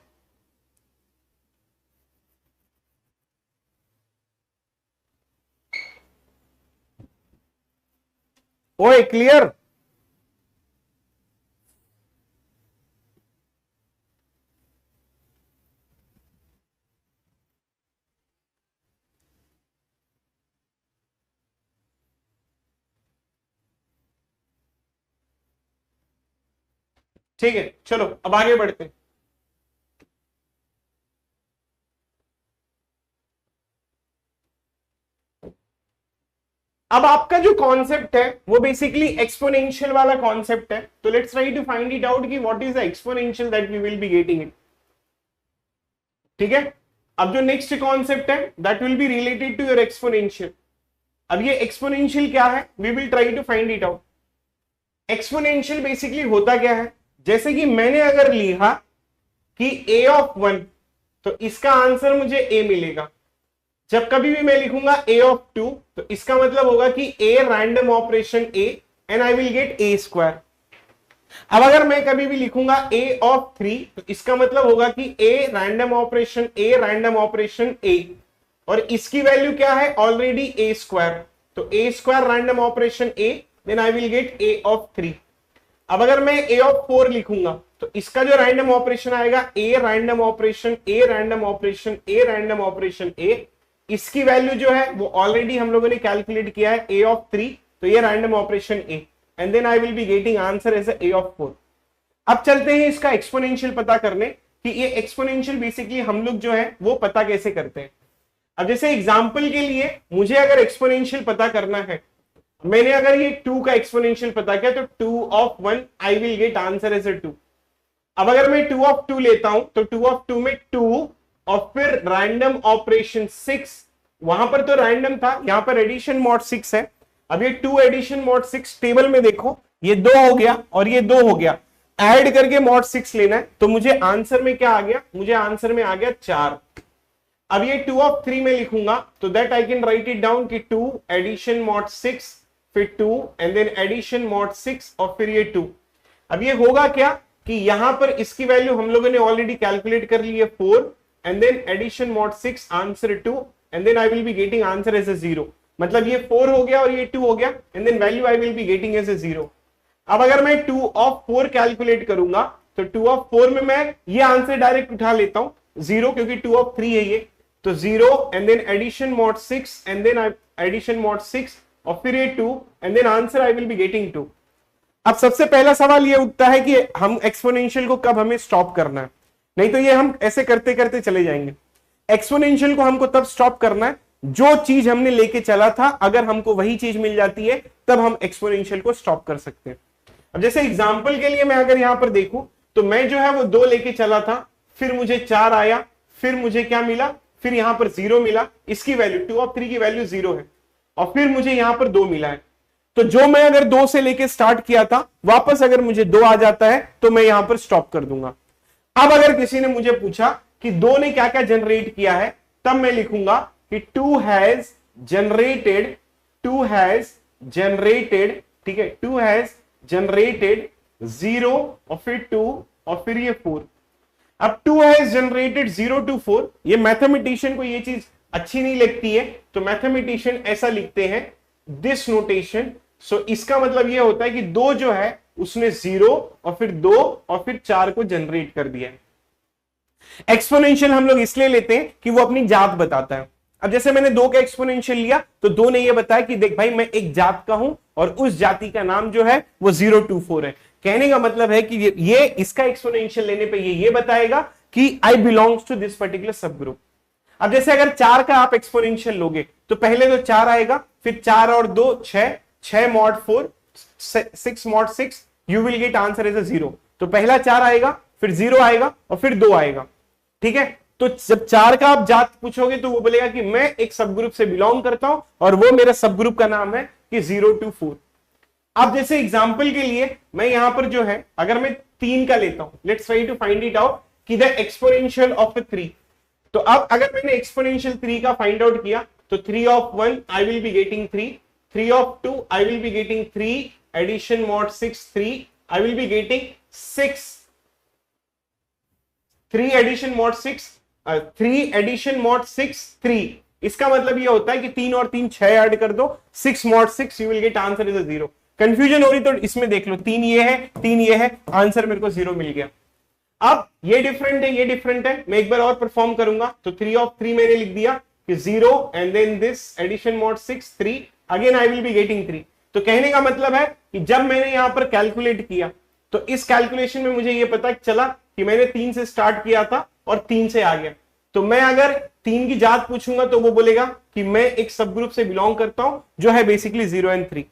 ओए क्लियर? ठीक है, चलो अब आगे बढ़ते हैं। अब आपका जो कॉन्सेप्ट है वो बेसिकली एक्सपोनेंशियल वाला कॉन्सेप्ट है। तो let's try to find it out कि what is the exponential that we will be getting it. ठीक है, अब जो नेक्स्ट कॉन्सेप्ट है that will be related to your exponential. अब ये एक्सपोनेंशियल क्या है, we will try to find it out. Exponential basically होता क्या है, जैसे कि मैंने अगर लिखा कि a ऑफ 1, तो इसका आंसर मुझे a मिलेगा। जब कभी भी मैं लिखूंगा a ऑफ 2, तो इसका मतलब होगा कि a random operation a and I will get a square. अब अगर मैं कभी भी लिखूंगा a ऑफ 3, तो इसका मतलब होगा कि a रैंडम ऑपरेशन a, और इसकी वैल्यू क्या है, ऑलरेडी a स्क्वायर। तो a square random operation a then I will get a of 3। अब अगर मैं a ऑफ 4 लिखूंगा तो इसका जो रैंडम ऑपरेशन आएगा a random operation a random operation a random operation a, इसकी वैल्यू जो है वो ऑलरेडी हम लोगों ने कैलकुलेट किया है a ऑफ 3, तो ये random operation a and then I will be getting answer as a of 4। अब चलते हैं इसका एक्सपोनेंशियल पता करने कि ये एक्सपोनेंशियल बेसिकली हम लोग जो है वो पता कैसे करते हैं। अब जैसे एग्जांपल के लिए मुझे अगर एक्सपोनेंशियल पता करना है, मैंने अगर ये 2 का एक्सपोनेंशियल पता किया तो 2 of 1 I will get answer as 2। अब अगर मैं 2 ऑफ 2 लेता हूं तो 2 ऑफ 2 में 2 और फिर रैंडम ऑपरेशन 6, वहां पर तो रैंडम था, यहां पर एडिशन मॉड 6 है। अब ये 2 एडिशन मॉड 6 टेबल में देखो, ये 2 हो गया और ये 2 हो गया, ऐड करके मॉड 6 लेना है, तो मुझे आंसर में क्या आ गया, मुझे आंसर में आ गया 4। अब ये 2 ऑफ 3 में लिखूंगा तो that I can write it down कि 2 एडिशन मॉड 6 फिर 2 एंड देन एडिशन मॉड 6 और फिर ये 2। अब ये होगा क्या कि यहां पर इसकी वैल्यू हम लोगों ने ऑलरेडी कैलकुलेट कर ली है 4 and then addition mod 6 answer 2 and then I will be getting answer as 0। मतलब ये 4 हो गया और ये 2 हो गया and then value I will be getting as 0। अब अगर मैं 2 ऑफ 4 कैलकुलेट करूंगा तो 2 ऑफ 4 में मैं ये आंसर डायरेक्ट उठा लेता हूं 0, क्योंकि 2 ऑफ 3 है ये, तो 0 and then addition mod 6 and then addition mod 6 और फिर ये 2 and then answer I will be getting 2। अब सबसे पहला सवाल ये उठता है कि हम एक्सपोनेंशियल को कब हमें स्टॉप करना है, नहीं तो ये हम ऐसे करते करते चले जाएंगे। एक्सपोनेंशियल को हमको तब स्टॉप करना है जो चीज हमने लेके चला था, अगर हमको वही चीज मिल जाती है तब हम एक्सपोनेंशियल को स्टॉप कर सकते हैं। अब जैसे एग्जांपल के लिए मैं अगर यहां पर देखूं तो मैं जो है वो 2 लेके चला था, फिर मुझे 4 आया, फिर मुझे क्या मिला, फिर यहां पर 0 मिला, इसकी वैल्यू 2 ऑफ 3 की वैल्यू 0 है, और फिर मुझे यहां पर 2 मिला है। तो जो मैं अगर 2 से लेके स्टार्ट किया था वापस अगर मुझे 2 आ जाता है तो मैं यहां पर स्टॉप कर दूंगा। अब अगर किसी ने मुझे पूछा कि 2 ने क्या क्या जनरेट किया है, तब मैं लिखूंगा कि 2 हैज जनरेटेड, ठीक है, 2 हैज जनरेटेड 0 और फिर 2 और फिर ये 4। अब 2 हैज जनरेटेड 0 to 4, ये मैथमेटिशियन को ये चीज अच्छी नहीं लगती है, तो मैथमेटिशियन ऐसा लिखते हैं दिस नोटेशन। सो इसका मतलब ये होता है कि 2 जो है उसने 0 और फिर 2 और फिर 4 को जनरेट कर दिया। एक्सपोनेंशियल हम लोग इसलिए लेते हैं कि वो अपनी जात बताता है। अब जैसे मैंने 2 का एक्सपोनेंशियल लिया तो 2 ने ये बताया कि देख भाई मैं एक जात का हूं और उस जाति का नाम जो है वो 0 to 4 है। कहने का मतलब है कि ये इसका एक्सपोनेंशियल लेने पे ये बताएगा कि आई बिलोंग्स टू दिस पर्टिकुलर सब ग्रुप। अब जैसे अगर 4 का आप एक्सपोनेंशियल लोगे तो पहले तो 4 आएगा, फिर 4 और 2 6 mod 4 6 mod 6, you will get answer as 0। तो पहला 4 आएगा, फिर 0 आएगा और फिर 2 आएगा, ठीक है। तो जब 4 का आप जात पूछोगे तो वो बोलेगा कि मैं एक सब ग्रुप से बिलोंग करता हूं और वो मेरा सब ग्रुप का नाम है कि 0 to 4। अब जैसे एग्जांपल के लिए मैं यहां पर जो है अगर मैं 3 का लेता हूं, let's try to find it out कि द एक्सपोनेंशियल ऑफ 3। तो अब अगर मैंने एक्सपोनेंशियल 3 का फाइंड आउट किया तो 3 of 1 I will be getting 3, 3 of 2 I will be getting 3 addition mod 6 3 I will be getting 6, 3 addition mod 6 3 addition mod 6 3। इसका मतलब ये होता है कि 3 और 3 6 ऐड कर दो, 6 mod 6 you will get answer is 0। Confusion हो रही तो इसमें देख लो, 3 ये है 3 ये है, आंसर मेरे को 0 मिल गया। अब ये डिफरेंट है, ये डिफरेंट है, मैं एक बार और परफॉर्म करूंगा तो 3 ऑफ 3 मैंने लिख दिया कि 0 and then this addition mod 6 3 again I will be getting 3। तो कहने का मतलब है कि जब मैंने यहां पर कैलकुलेट किया तो इस कैलकुलेशन में मुझे ये पता चला कि मैंने 3 से स्टार्ट किया था और 3 से आ गया। तो मैं अगर 3 की जात पूछूंगा तो वो बोलेगा कि मैं एक सब ग्रुप से बिलोंग करता हूं जो है बेसिकली 0 एंड 3।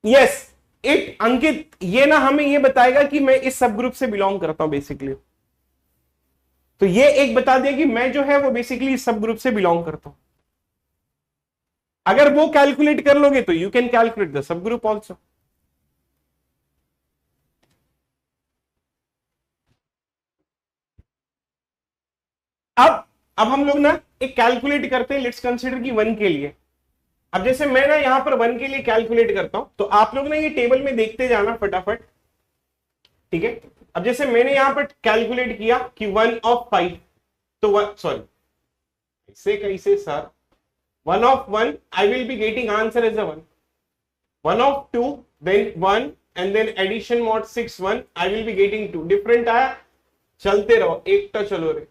यस इट अंकित, ये ना हमें ये बताएगा कि मैं इस सब ग्रुप से बिलोंग करता हूं बेसिकली। तो ये एक बता दिया कि मैं जो है वो बेसिकली इस सब ग्रुप से बिलोंग करता हूं। अगर वो कैलकुलेट कर लोगे तो you can calculate the sub group also. अब हम लोग ना एक कैलकुलेट करते हैं, लेट्स कंसीडर कि 1 के लिए। अब जैसे मैं ना यहां पर 1 के लिए कैलकुलेट करता हूं तो आप लोग ना ये टेबल में देखते जाना फटाफट, ठीक है। अब जैसे मैंने यहां पर कैलकुलेट किया कि 1 ऑफ 5, तो सॉरी कैसे sir 1 of 1 I will be getting answer as a 1. 1 of 2 then 1 and then addition mod 6 1 I will be getting 2. different आया, चलते रहो, एक तो चलो रे.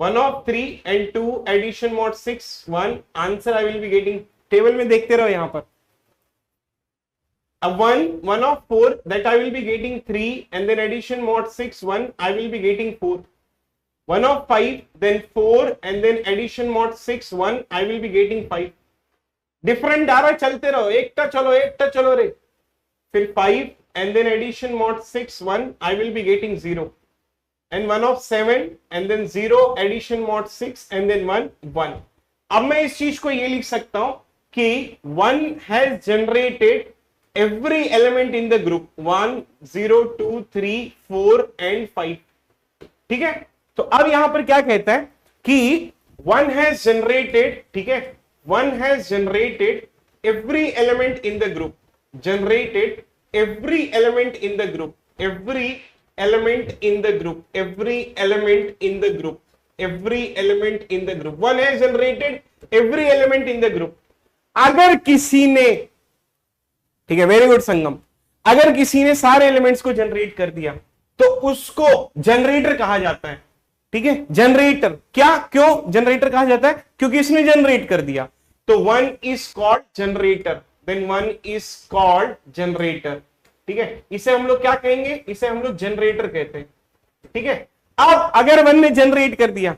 1 of 3 and 2 addition mod 6 1 answer I will be getting. Table में देखते रहो यहाँ पर. A 1 of 4 that I will be getting 3 and then addition mod 6 1 I will be getting 4. 1 of 5 then 4 and then addition mod 6 1 I will be getting 5. different आ रहा, चलते रहो, एक तो चलो रे. फिर 5 and then addition mod 6 1 I will be getting 0. and 1 of 7 and then 0 addition mod 6 and then 1 1. अब मैं इस चीज को ये लिख सकता हूं कि 1 has generated every element in the group 1 0 2 3 4 and 5. ठीक है, तो अब यहां पर क्या कहता है कि 1 has generated, ठीक है, 1 has generated every element in the group, generated every element in the group, every element in the group, every element in the group, every element in the group. 1 has generated every element in the group. अगर किसी ने, ठीक है, very good संगम, अगर किसी ने सारे elements को जनरेट कर दिया तो उसको जनरेटर कहा जाता है. ठीक है, जनरेटर. क्या, क्यों जनरेटर कहा जाता है? क्योंकि इसने जनरेट कर दिया. तो 1 is called generator, then 1 is called generator. ठीक है, इसे हम लोग क्या कहेंगे? इसे हम लोग जनरेटर कहते हैं. ठीक है, अब अगर 1 ने जनरेट कर दिया,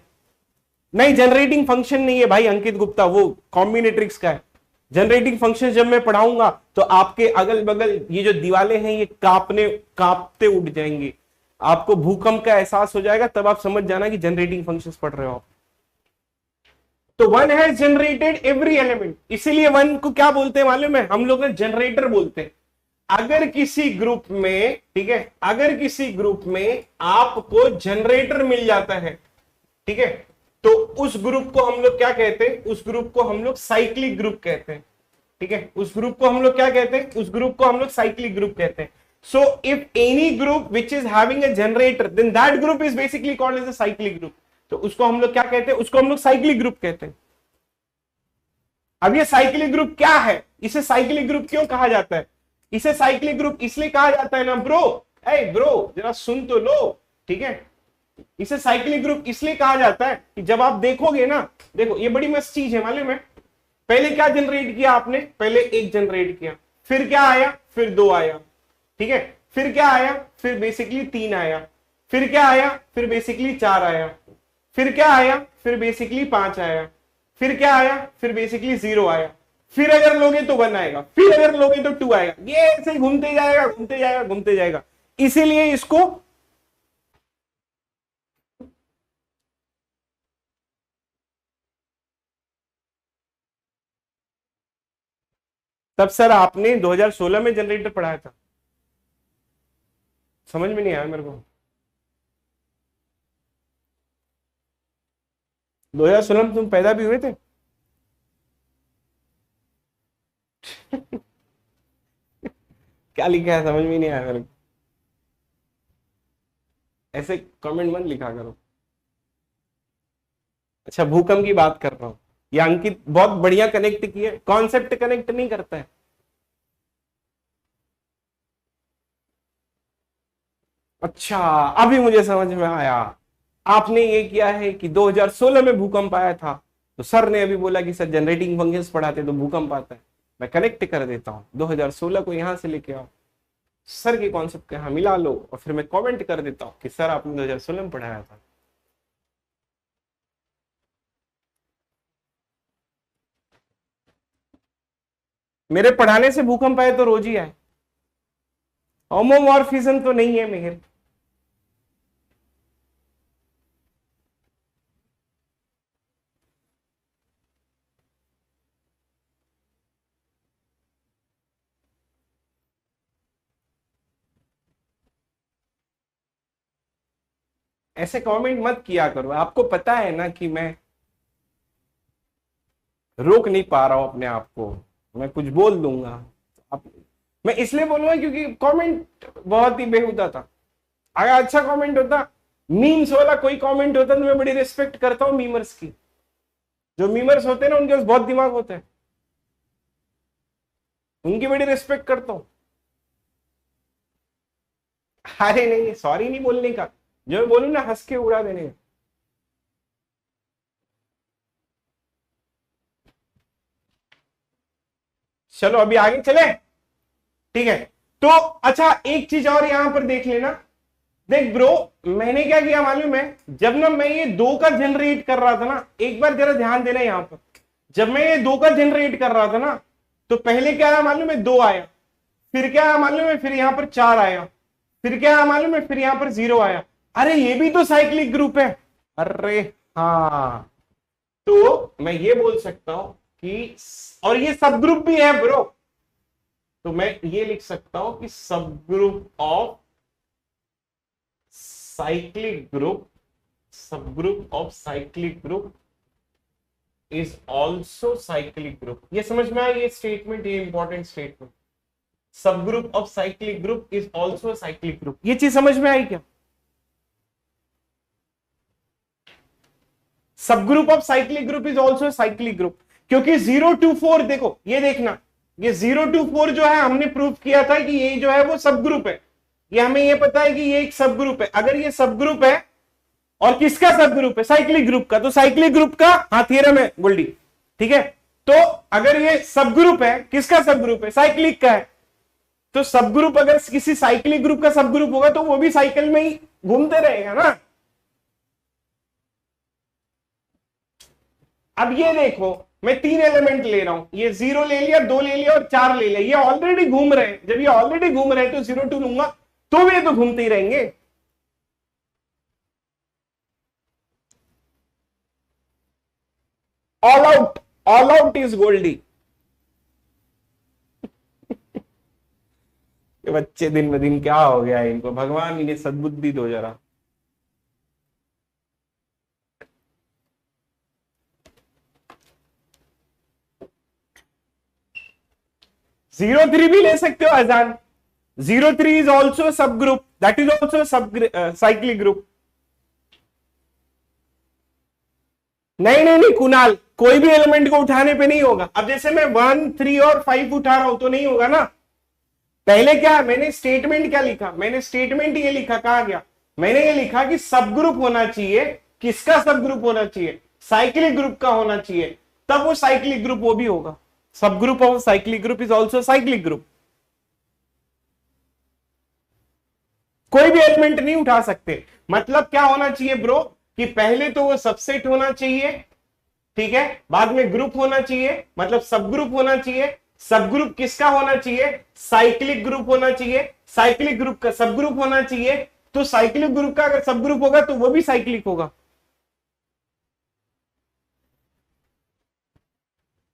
नहीं जनरेटिंग फंक्शन नहीं है भाई अंकित गुप्ता, वो कॉम्बिनेट्रिक्स का है. जनरेटिंग फंक्शन जब मैं पढ़ाऊंगा तो आपके अगल बगल ये जो दीवारें हैं ये कांपते उठ जाएंगे, आपको भूकंप का एहसास हो जाएगा, तब आप समझ जाना कि जनरेटिंग फंक्शंस पढ़ रहे हो आप. तो 1 हैज जनरेटेड एवरी एलिमेंट, इसीलिए 1 को क्या बोलते हैं मालूम है? हम लोग जनरेटर बोलते हैं. अगर किसी ग्रुप में, ठीक है, अगर किसी ग्रुप में आपको जनरेटर मिल जाता है, ठीक है, तो उस ग्रुप को हम लोग क्या कहते हैं? उस ग्रुप को हम लोग साइक्लिक ग्रुप कहते हैं. ठीक है, उस ग्रुप को हम लोग क्या कहते हैं? उस ग्रुप को हम लोग साइक्लिक ग्रुप कहते हैं. So if any group which is having a generator then that group is basically called as a cyclic group. तो उसको हम लोग क्या कहते हैं? उसको हम लोग साइक्लिक ग्रुप कहते हैं. अब ये साइक्लिक ग्रुप क्या है? इसे साइक्लिक ग्रुप क्यों कहा जाता है? इसे साइक्लिक ग्रुप इसलिए कहा जाता है ना ब्रो, ब्रो जरा सुन तो लो. ठीक है, इसे साइक्लिक ग्रुप इसलिए कहा जाता है कि जब आप देखोगे ना, देखो ये बड़ी मस्त चीज है मालूम है. पहले क्या जनरेट किया आपने? पहले 1 जनरेट किया, फिर क्या आया? फिर 2 आया. ठीक है, फिर क्या आया? फिर बेसिकली 3 आया. फिर क्या आया? फिर बेसिकली 4 आया. फिर क्या आया? फिर बेसिकली 5 आया. फिर क्या आया? फिर बेसिकली 0 आया. फिर अगर लोगे तो 1 आएगा, फिर अगर लोगे तो 2 आएगा. ये ऐसे घूमते जाएगा घूमते जाएगा घूमते जाएगा. इसीलिए इसको तब सर आपने 2016 में जनरेटर पढ़ाया था, समझ में नहीं आया मेरे को. 2016 में तुम पैदा भी हुए थे? क्या लिखा है समझ में नहीं आया मेरे को. ऐसे कमेंट मत लिखा करो. अच्छा, भूकंप की बात कर रहा हूं. ये अंकित बहुत बढ़िया कनेक्ट किए, कॉन्सेप्ट कनेक्ट नहीं करता है. अच्छा, अभी मुझे समझ में आया. आपने ये किया है कि 2016 में भूकंप आया था, तो सर ने अभी बोला कि सर जनरेटिंग फंक्शंस पढ़ाते तो भूकंप आता है. मैं कनेक्ट कर देता हूं, 2016 को यहां से लेके आओ, सर के कॉन्सेप्ट के यहां मिला लो, और फिर मैं कमेंट कर देता हूं कि सर आपने 2016 में पढ़ाया था. मेरे पढ़ाने से भूकंप आए तो रोज ही आए. होमोमॉर्फिज्म तो नहीं है मेहर. ऐसे कमेंट मत किया करो. आपको पता है ना कि मैं रोक नहीं पा रहा हूं अपने आप को, मैं कुछ बोल दूंगा. आप, मैं इसलिए बोलूंगा क्योंकि कमेंट बहुत ही बेहुदा था. अगर अच्छा कमेंट होता, मीम्स वाला कोई कमेंट होता, तो मैं बड़ी रिस्पेक्ट करता हूं मीमर्स की. जो मीमर्स होते हैं ना उनके पास बहुत दिमाग होता है, उनकी बड़ी रिस्पेक्ट करता हूं। अरे नहीं, सॉरी नहीं बोलने का, जो मैं बोलूं ना हंस के उड़ा देने का। चलो अभी आगे चले, ठीक है। तो अच्छा एक चीज और यहां पर देख लेना। देख ब्रो, मैंने क्या किया मालूम है, जब ना मैं ये 2 का जनरेट कर रहा था ना, एक बार जरा ध्यान देना यहां पर, जब मैं ये 2 का जनरेट कर रहा था ना, तो पहले क्या आया मालूम है, 2 आया, फिर क्या आया मालूम है, फिर यहां पर 4 आया, फिर क्या आया मालूम है, फिर यहां पर 0 आया। अरे ये भी तो साइक्लिक ग्रुप है। अरे हाँ, तो मैं ये बोल सकता हूं कि, और ये सब ग्रुप भी है ब्रो, तो मैं ये लिख सकता हूं कि सब ग्रुप ऑफ साइक्लिक ग्रुप, सब group of cyclic group is also cyclic group. ये समझ में आया ये स्टेटमेंट, ये इंपॉर्टेंट स्टेटमेंट, सब group of cyclic group is also cyclic group. ये चीज समझ में आई क्या? सब group of cyclic group is also cyclic group, क्योंकि 0 to 4, देखो ये देखना, ये 0 to 4 जो है हमने प्रूव किया था कि ये जो है वो सब ग्रुप है, ये हमें ये पता है कि ये एक सब ग्रुप है। अगर ये सब ग्रुप है, और किसका सब ग्रुप है? साइक्लिक ग्रुप का, तो साइक्लिक ग्रुप का हाँ थ्योरम है गोल्डी, ठीक है। तो अगर ये सब ग्रुप है, किसका सब ग्रुप है? साइक्लिक का है। तो सब ग्रुप अगर किसी साइक्लिक ग्रुप का सब ग्रुप होगा तो वो भी साइकिल में ही घूमते रहेगा ना। अब ये देखो, मैं 3 एलिमेंट ले रहा हूं, ये 0 ले लिया, 2 ले लिया और 4 ले लिया, ये ऑलरेडी घूम रहे हैं। जब ये ऑलरेडी घूम रहे हैं तो 0 2 लूंगा तो वे तो घूमते ही रहेंगे। All out, all out is Goldie. ये बच्चे दिन ब दिन क्या हो गया है इनको, भगवान इन्हें सद्बुद्धि दो जरा। जीरो थ्री भी ले सकते हो अजान, 03 इज ऑल्सो सब ग्रुप, दैट इज ऑल्सो सब साइक्लिक ग्रुप। नहीं नहीं नहीं कुणाल, कोई भी एलिमेंट को उठाने पे नहीं होगा। अब जैसे मैं 1 3 और 5 उठा रहा हूं तो नहीं होगा ना। पहले क्या मैंने स्टेटमेंट क्या लिखा, मैंने स्टेटमेंट ये लिखा, कहां गया, मैंने ये लिखा कि सब ग्रुप होना चाहिए। किसका सब ग्रुप होना चाहिए? साइक्लिक ग्रुप का होना चाहिए, तब वो साइक्लिक ग्रुप वो भी होगा। सब group of cyclic group is also cyclic group. कोई भी एलिमेंट नहीं उठा सकते। मतलब क्या होना चाहिए ब्रो, कि पहले तो वो सबसेट होना चाहिए, ठीक है, बाद में ग्रुप होना चाहिए, मतलब सब ग्रुप होना चाहिए। सब ग्रुप किसका होना चाहिए? साइक्लिक ग्रुप होना चाहिए। साइक्लिक ग्रुप का सब ग्रुप होना चाहिए, तो साइक्लिक ग्रुप का अगर सब ग्रुप होगा तो वो भी साइक्लिक होगा।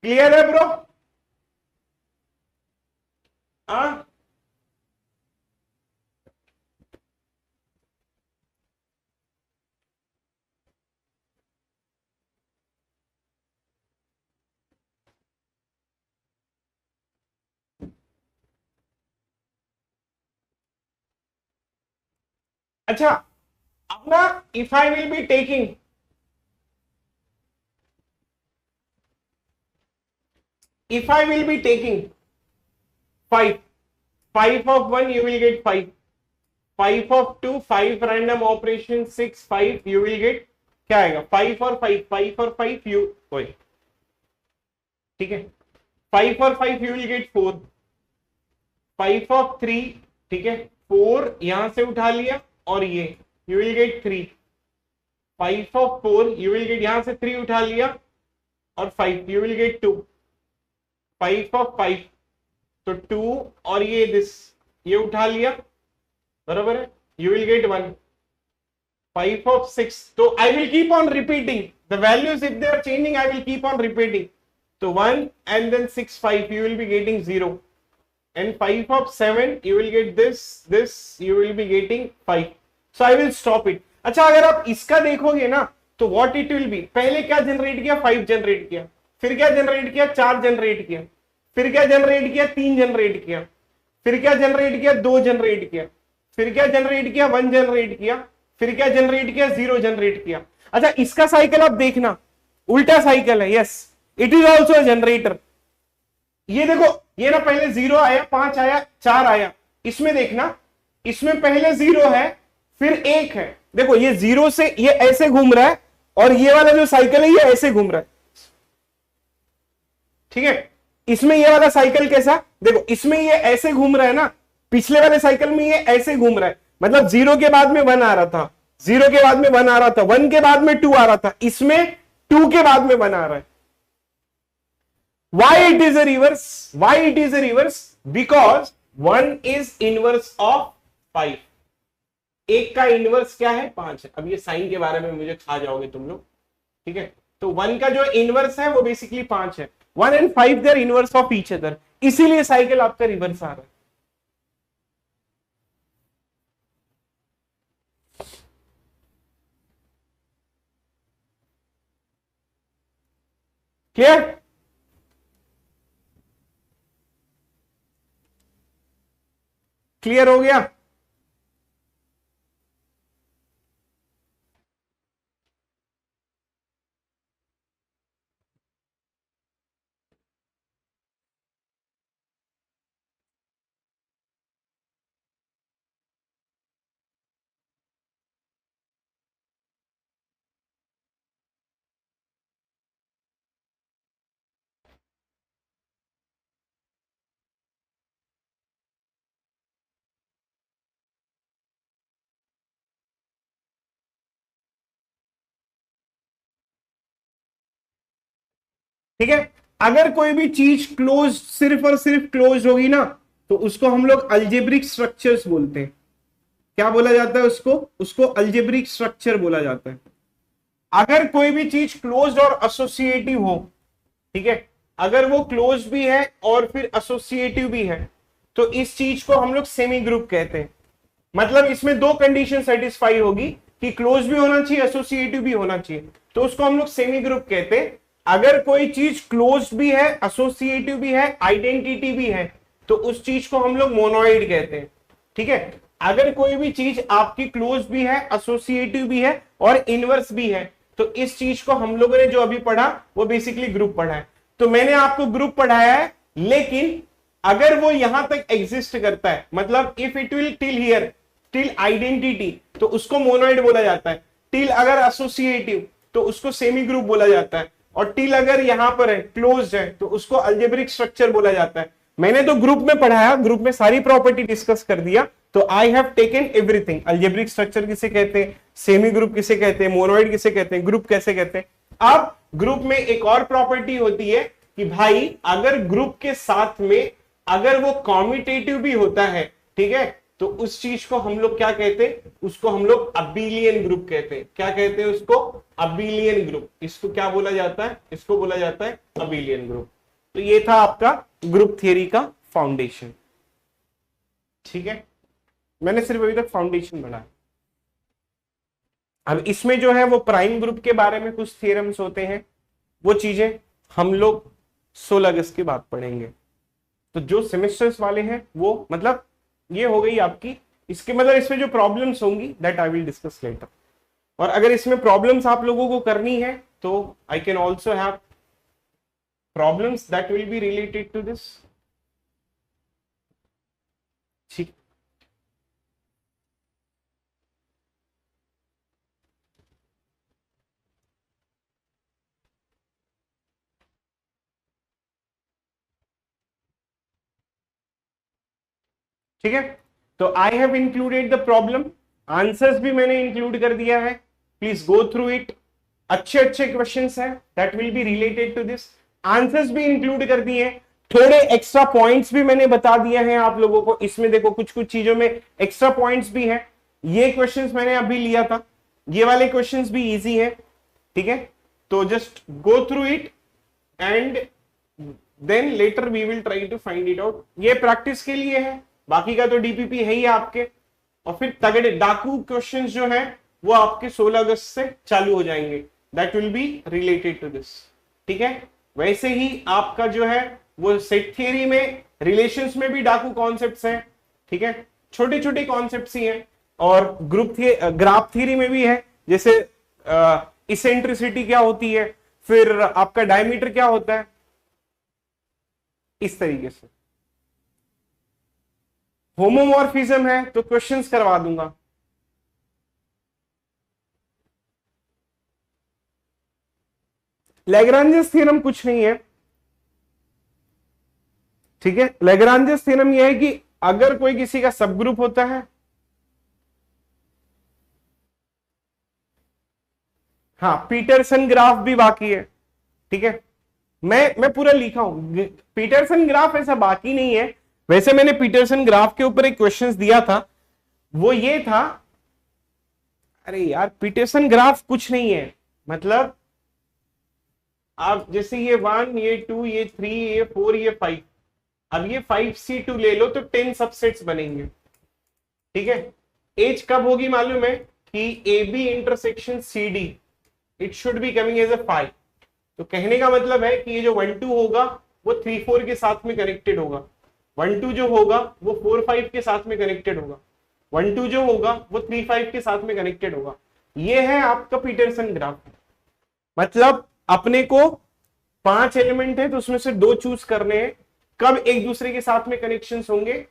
क्लियर है ब्रो? हाँ अच्छा, अब ना if I will be taking, if I will be taking 5, 5 of 1 you will get 5, 5 of 2 5 random operation 6 5 you will get, क्या आएगा, 5 और 5, 5 और 5 यू, ठीक है, 5 और 5 यू विल गेट 4, 5 ऑफ 3, ठीक है, 4 यहां से उठा लिया और ये you will gate 3, 5 of 4 you will gate, यहां से 3 उठा लिया और 5 यू विल गेट 2, 5 ऑफ 5 तो 2 और ये दिस ये उठा लिया, बराबर है, यू विल गेट 1, 5 ऑफ 6 तो I will keep on repeating the values, if they are changing I will keep on repeating, तो 1 and then 6 5 you will be getting 0, and 5 of 7 you will get this you will be getting 5, so I will stop it। अच्छा अगर आप इसका देखोगे ना तो what it will be, पहले क्या जनरेट किया, 5 जनरेट किया, फिर क्या जनरेट किया, 4 जनरेट किया, फिर क्या जनरेट किया, 3 जनरेट किया, फिर क्या जनरेट किया, 2 जनरेट किया, फिर क्या जनरेट किया, 1 जनरेट किया, फिर क्या जनरेट किया, 0 जनरेट किया। अच्छा इसका साइकिल आप देखना, उल्टा साइकिल है, yes, it is also generator. ये देखो, ये ना पहले 0 आया, 5 आया, 4 आया, इसमें देखना, इसमें पहले 0 है फिर 1 है। देखो ये 0 से ये ऐसे घूम रहा है और ये वाला जो साइकिल है ये ऐसे घूम रहा है, ठीक है। इसमें ये वाला साइकिल कैसा, देखो इसमें ये ऐसे घूम रहा है ना, पिछले वाले साइकिल में ये ऐसे घूम रहा है, मतलब 0 के बाद में 1 आ रहा था, 0 के बाद में 1 आ रहा था, 1 के बाद में 2 आ रहा था, इसमें 2 के बाद में 1 आ रहा है। Why it is a reverse? Why it is a reverse? Because 1 is inverse of 5. एक का इनवर्स क्या है, 5 है। अब ये साइन के बारे में मुझे खा जाओगे तुम लोग, ठीक है। तो 1 का जो इनवर्स है वो बेसिकली 5 है। 1 and 5 they are inverse of each other, इसीलिए साइकिल आपका रिवर्स आ रहा है। क्लियर? क्लियर हो गया? ठीक है। अगर कोई भी चीज क्लोज, सिर्फ और सिर्फ क्लोज होगी ना, तो उसको हम लोग अलजेब्रिक स्ट्रक्चर्स बोलते हैं। क्या बोला जाता है उसको? उसको अलजेब्रिक स्ट्रक्चर बोला जाता है। अगर कोई भी चीज क्लोज और एसोसिएटिव हो, ठीक है, अगर वो क्लोज भी है और फिर एसोसिएटिव भी है, तो इस चीज को हम लोग सेमी ग्रुप कहते हैं। मतलब इसमें 2 कंडीशन सेटिस्फाई होगी कि क्लोज भी होना चाहिए, एसोसिएटिव भी होना चाहिए, तो उसको हम लोग सेमी ग्रुप कहते हैं। अगर कोई चीज क्लोज भी है, एसोसिएटिव भी है, आइडेंटिटी भी है, तो उस चीज को हम लोग मोनोइड कहते हैं, ठीक है। अगर कोई भी चीज आपकी क्लोज भी है, एसोसिएटिव भी है और इनवर्स भी है, तो इस चीज को हम लोगों ने जो अभी पढ़ा वो बेसिकली ग्रुप पढ़ा है। तो मैंने आपको ग्रुप पढ़ाया है, लेकिन अगर वो यहां तक एग्जिस्ट करता है, मतलब if it will till here, till identity, तो उसको मोनोइड बोला जाता है। टिल अगर एसोसिएटिव तो उसको सेमी ग्रुप बोला जाता है, और टिल अगर यहां पर है, क्लोज है, तो उसको अलजेब्रिक स्ट्रक्चर बोला जाता है। मैंने तो ग्रुप में पढ़ाया, ग्रुप में सारी प्रॉपर्टी डिस्कस कर दिया, तो I have taken everything. Algebraic structure किसे कहते हैं, सेमी ग्रुप किसे कहते हैं, मोनोइड किसे कहते हैं, ग्रुप कैसे कहते हैं। अब ग्रुप में एक और प्रॉपर्टी होती है कि भाई अगर ग्रुप के साथ में अगर वो कॉम्यूटेटिव भी होता है, ठीक है, तो उस चीज को हम लोग क्या कहते हैं, उसको हम लोग अबेलियन ग्रुप कहते हैं। क्या कहते हैं उसको? Abelian group. इसको क्या बोला जाता है? इसको बोला जाता है अबेलियन ग्रुप। तो ये था आपका ग्रुप थियरी का फाउंडेशन, ठीक है। मैंने सिर्फ अभी तक फाउंडेशन बनाया। अब इसमें जो है वो प्राइम ग्रुप के बारे में कुछ थ्योरम्स होते हैं, वो चीजें हम लोग 16 अगस्त के बाद पढ़ेंगे। तो जो सेमेस्टर्स वाले हैं वो, मतलब ये हो गई आपकी, इसके मतलब इसमें जो प्रॉब्लम्स होंगी that I will discuss later. और अगर इसमें प्रॉब्लम्स आप लोगों को करनी है तो I can also have problems that will be related to this, ठीक। ठीक है, तो I have included the problem, answers भी मैंने इंक्लूड कर दिया है, प्लीज गो थ्रू इट। अच्छे अच्छे क्वेश्चंस हैं that will be related to this, answers भी इंक्लूड कर दिए, थोड़े एक्स्ट्रा पॉइंट्स भी मैंने बता दिए हैं आप लोगों को। इसमें देखो कुछ कुछ चीजों में एक्स्ट्रा पॉइंट्स भी हैं। ये क्वेश्चंस मैंने अभी लिया था, ये वाले क्वेश्चंस भी इजी है, ठीक है। तो just go through it and then later we will try to find it out. ये प्रैक्टिस के लिए है, बाकी का तो डीपीपी है ही आपके। और फिर तगड़े डाकू क्वेश्चंस जो है वो आपके 16 अगस्त से चालू हो जाएंगे, that will be related to this, ठीक है। वैसे ही आपका जो है वो सेट थियरी में, रिलेशंस में भी डाकू कॉन्सेप्ट्स हैं, ठीक है, छोटे छोटे कॉन्सेप्ट्स ही हैं। और ग्राफ थियरी में भी है, जैसे इसेंट्रिसिटी क्या होती है, फिर आपका डायमीटर क्या होता है, इस तरीके से। होमोमॉर्फिज्म है तो क्वेश्चंस करवा दूंगा। लैग्रांजेस थ्योरम कुछ नहीं है, ठीक है। लैग्रांजेस थ्योरम यह है कि अगर कोई किसी का सब ग्रुप होता है, हाँ पीटरसन ग्राफ भी बाकी है, ठीक है। मैं पूरा लिखा हूं, पीटरसन ग्राफ ऐसा बाकी नहीं है। वैसे मैंने पीटरसन ग्राफ के ऊपर एक क्वेश्चंस दिया था, वो ये था, अरे यार पीटरसन ग्राफ कुछ नहीं है, मतलब आप जैसे ये 1 ये 2 ये 3 ये 4 ये 5, अब ये 5C2 ले लो तो 10 सबसेट्स बनेंगे, ठीक है। एज कब होगी मालूम है कि A B intersection C D it should be coming as a 5। तो कहने का मतलब है कि ये जो 1 2 होगा वो 3 4 के साथ में कनेक्टेड होगा, 1 2 जो होगा वो 4 5 के साथ में कनेक्टेड होगा, 1 2 जो होगा वो 3 5 के साथ में कनेक्टेड होगा। ये है आपका पीटरसन ग्राफ। मतलब अपने को 5 एलिमेंट है तो उसमें से 2 चूज करने हैं, कब एक दूसरे के साथ में कनेक्शंस होंगे,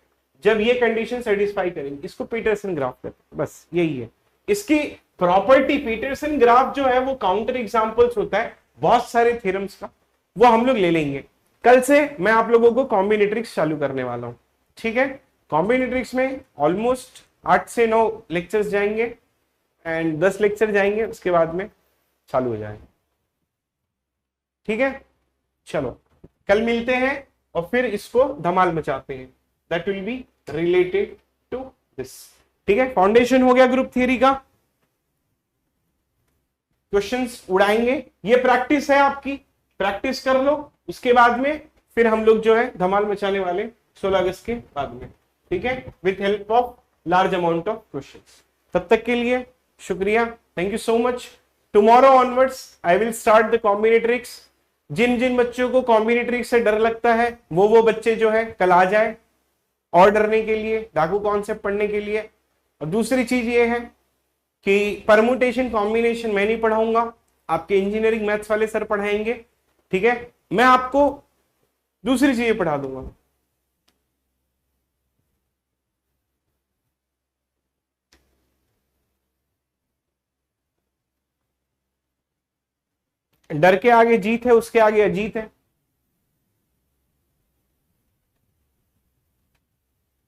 जब ये कंडीशन सेटिस्फाई करेंगे, इसको पीटरसन ग्राफ कहते हैं, बस यही है इसकी प्रॉपर्टी। पीटरसन ग्राफ जो है वो काउंटर एग्जांपल्स होता है बहुत सारे थ्योरम्स का, वो हम लोग ले लेंगे। कल से मैं आप लोगों को कॉम्बिनेट्रिक्स चालू करने वाला हूं, ठीक है। कॉम्बिनेट्रिक्स में ऑलमोस्ट 8 से 9 लेक्चर्स जाएंगे एंड 10 लेक्चर जाएंगे, उसके बाद में चालू हो जाएंगे, ठीक है। चलो कल मिलते हैं और फिर इसको धमाल मचाते हैं, that will be related to this, ठीक है। फाउंडेशन हो गया ग्रुप थ्योरी का, क्वेश्चंस उड़ाएंगे, ये प्रैक्टिस है आपकी, प्रैक्टिस कर लो, उसके बाद में फिर हम लोग जो है धमाल मचाने वाले 16 अगस्त के बाद में, ठीक है, with help of large amount of questions. तब तक के लिए शुक्रिया, thank you so much. Tomorrow onwards I will start the combinatorics. जिन जिन बच्चों को कॉम्बिनेट्रिक्स से डर लगता है वो बच्चे जो है कल आ जाए और डरने के लिए, डाकू कॉन्सेप्ट पढ़ने के लिए। और दूसरी चीज ये है कि परमुटेशन कॉम्बिनेशन मैं नहीं पढ़ाऊंगा, आपके इंजीनियरिंग मैथ्स वाले सर पढ़ाएंगे, ठीक है। मैं आपको दूसरी चीजें पढ़ा दूंगा। डर के आगे जीत है, उसके आगे अजीत है,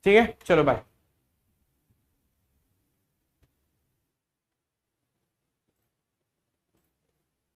ठीक है। चलो बाय।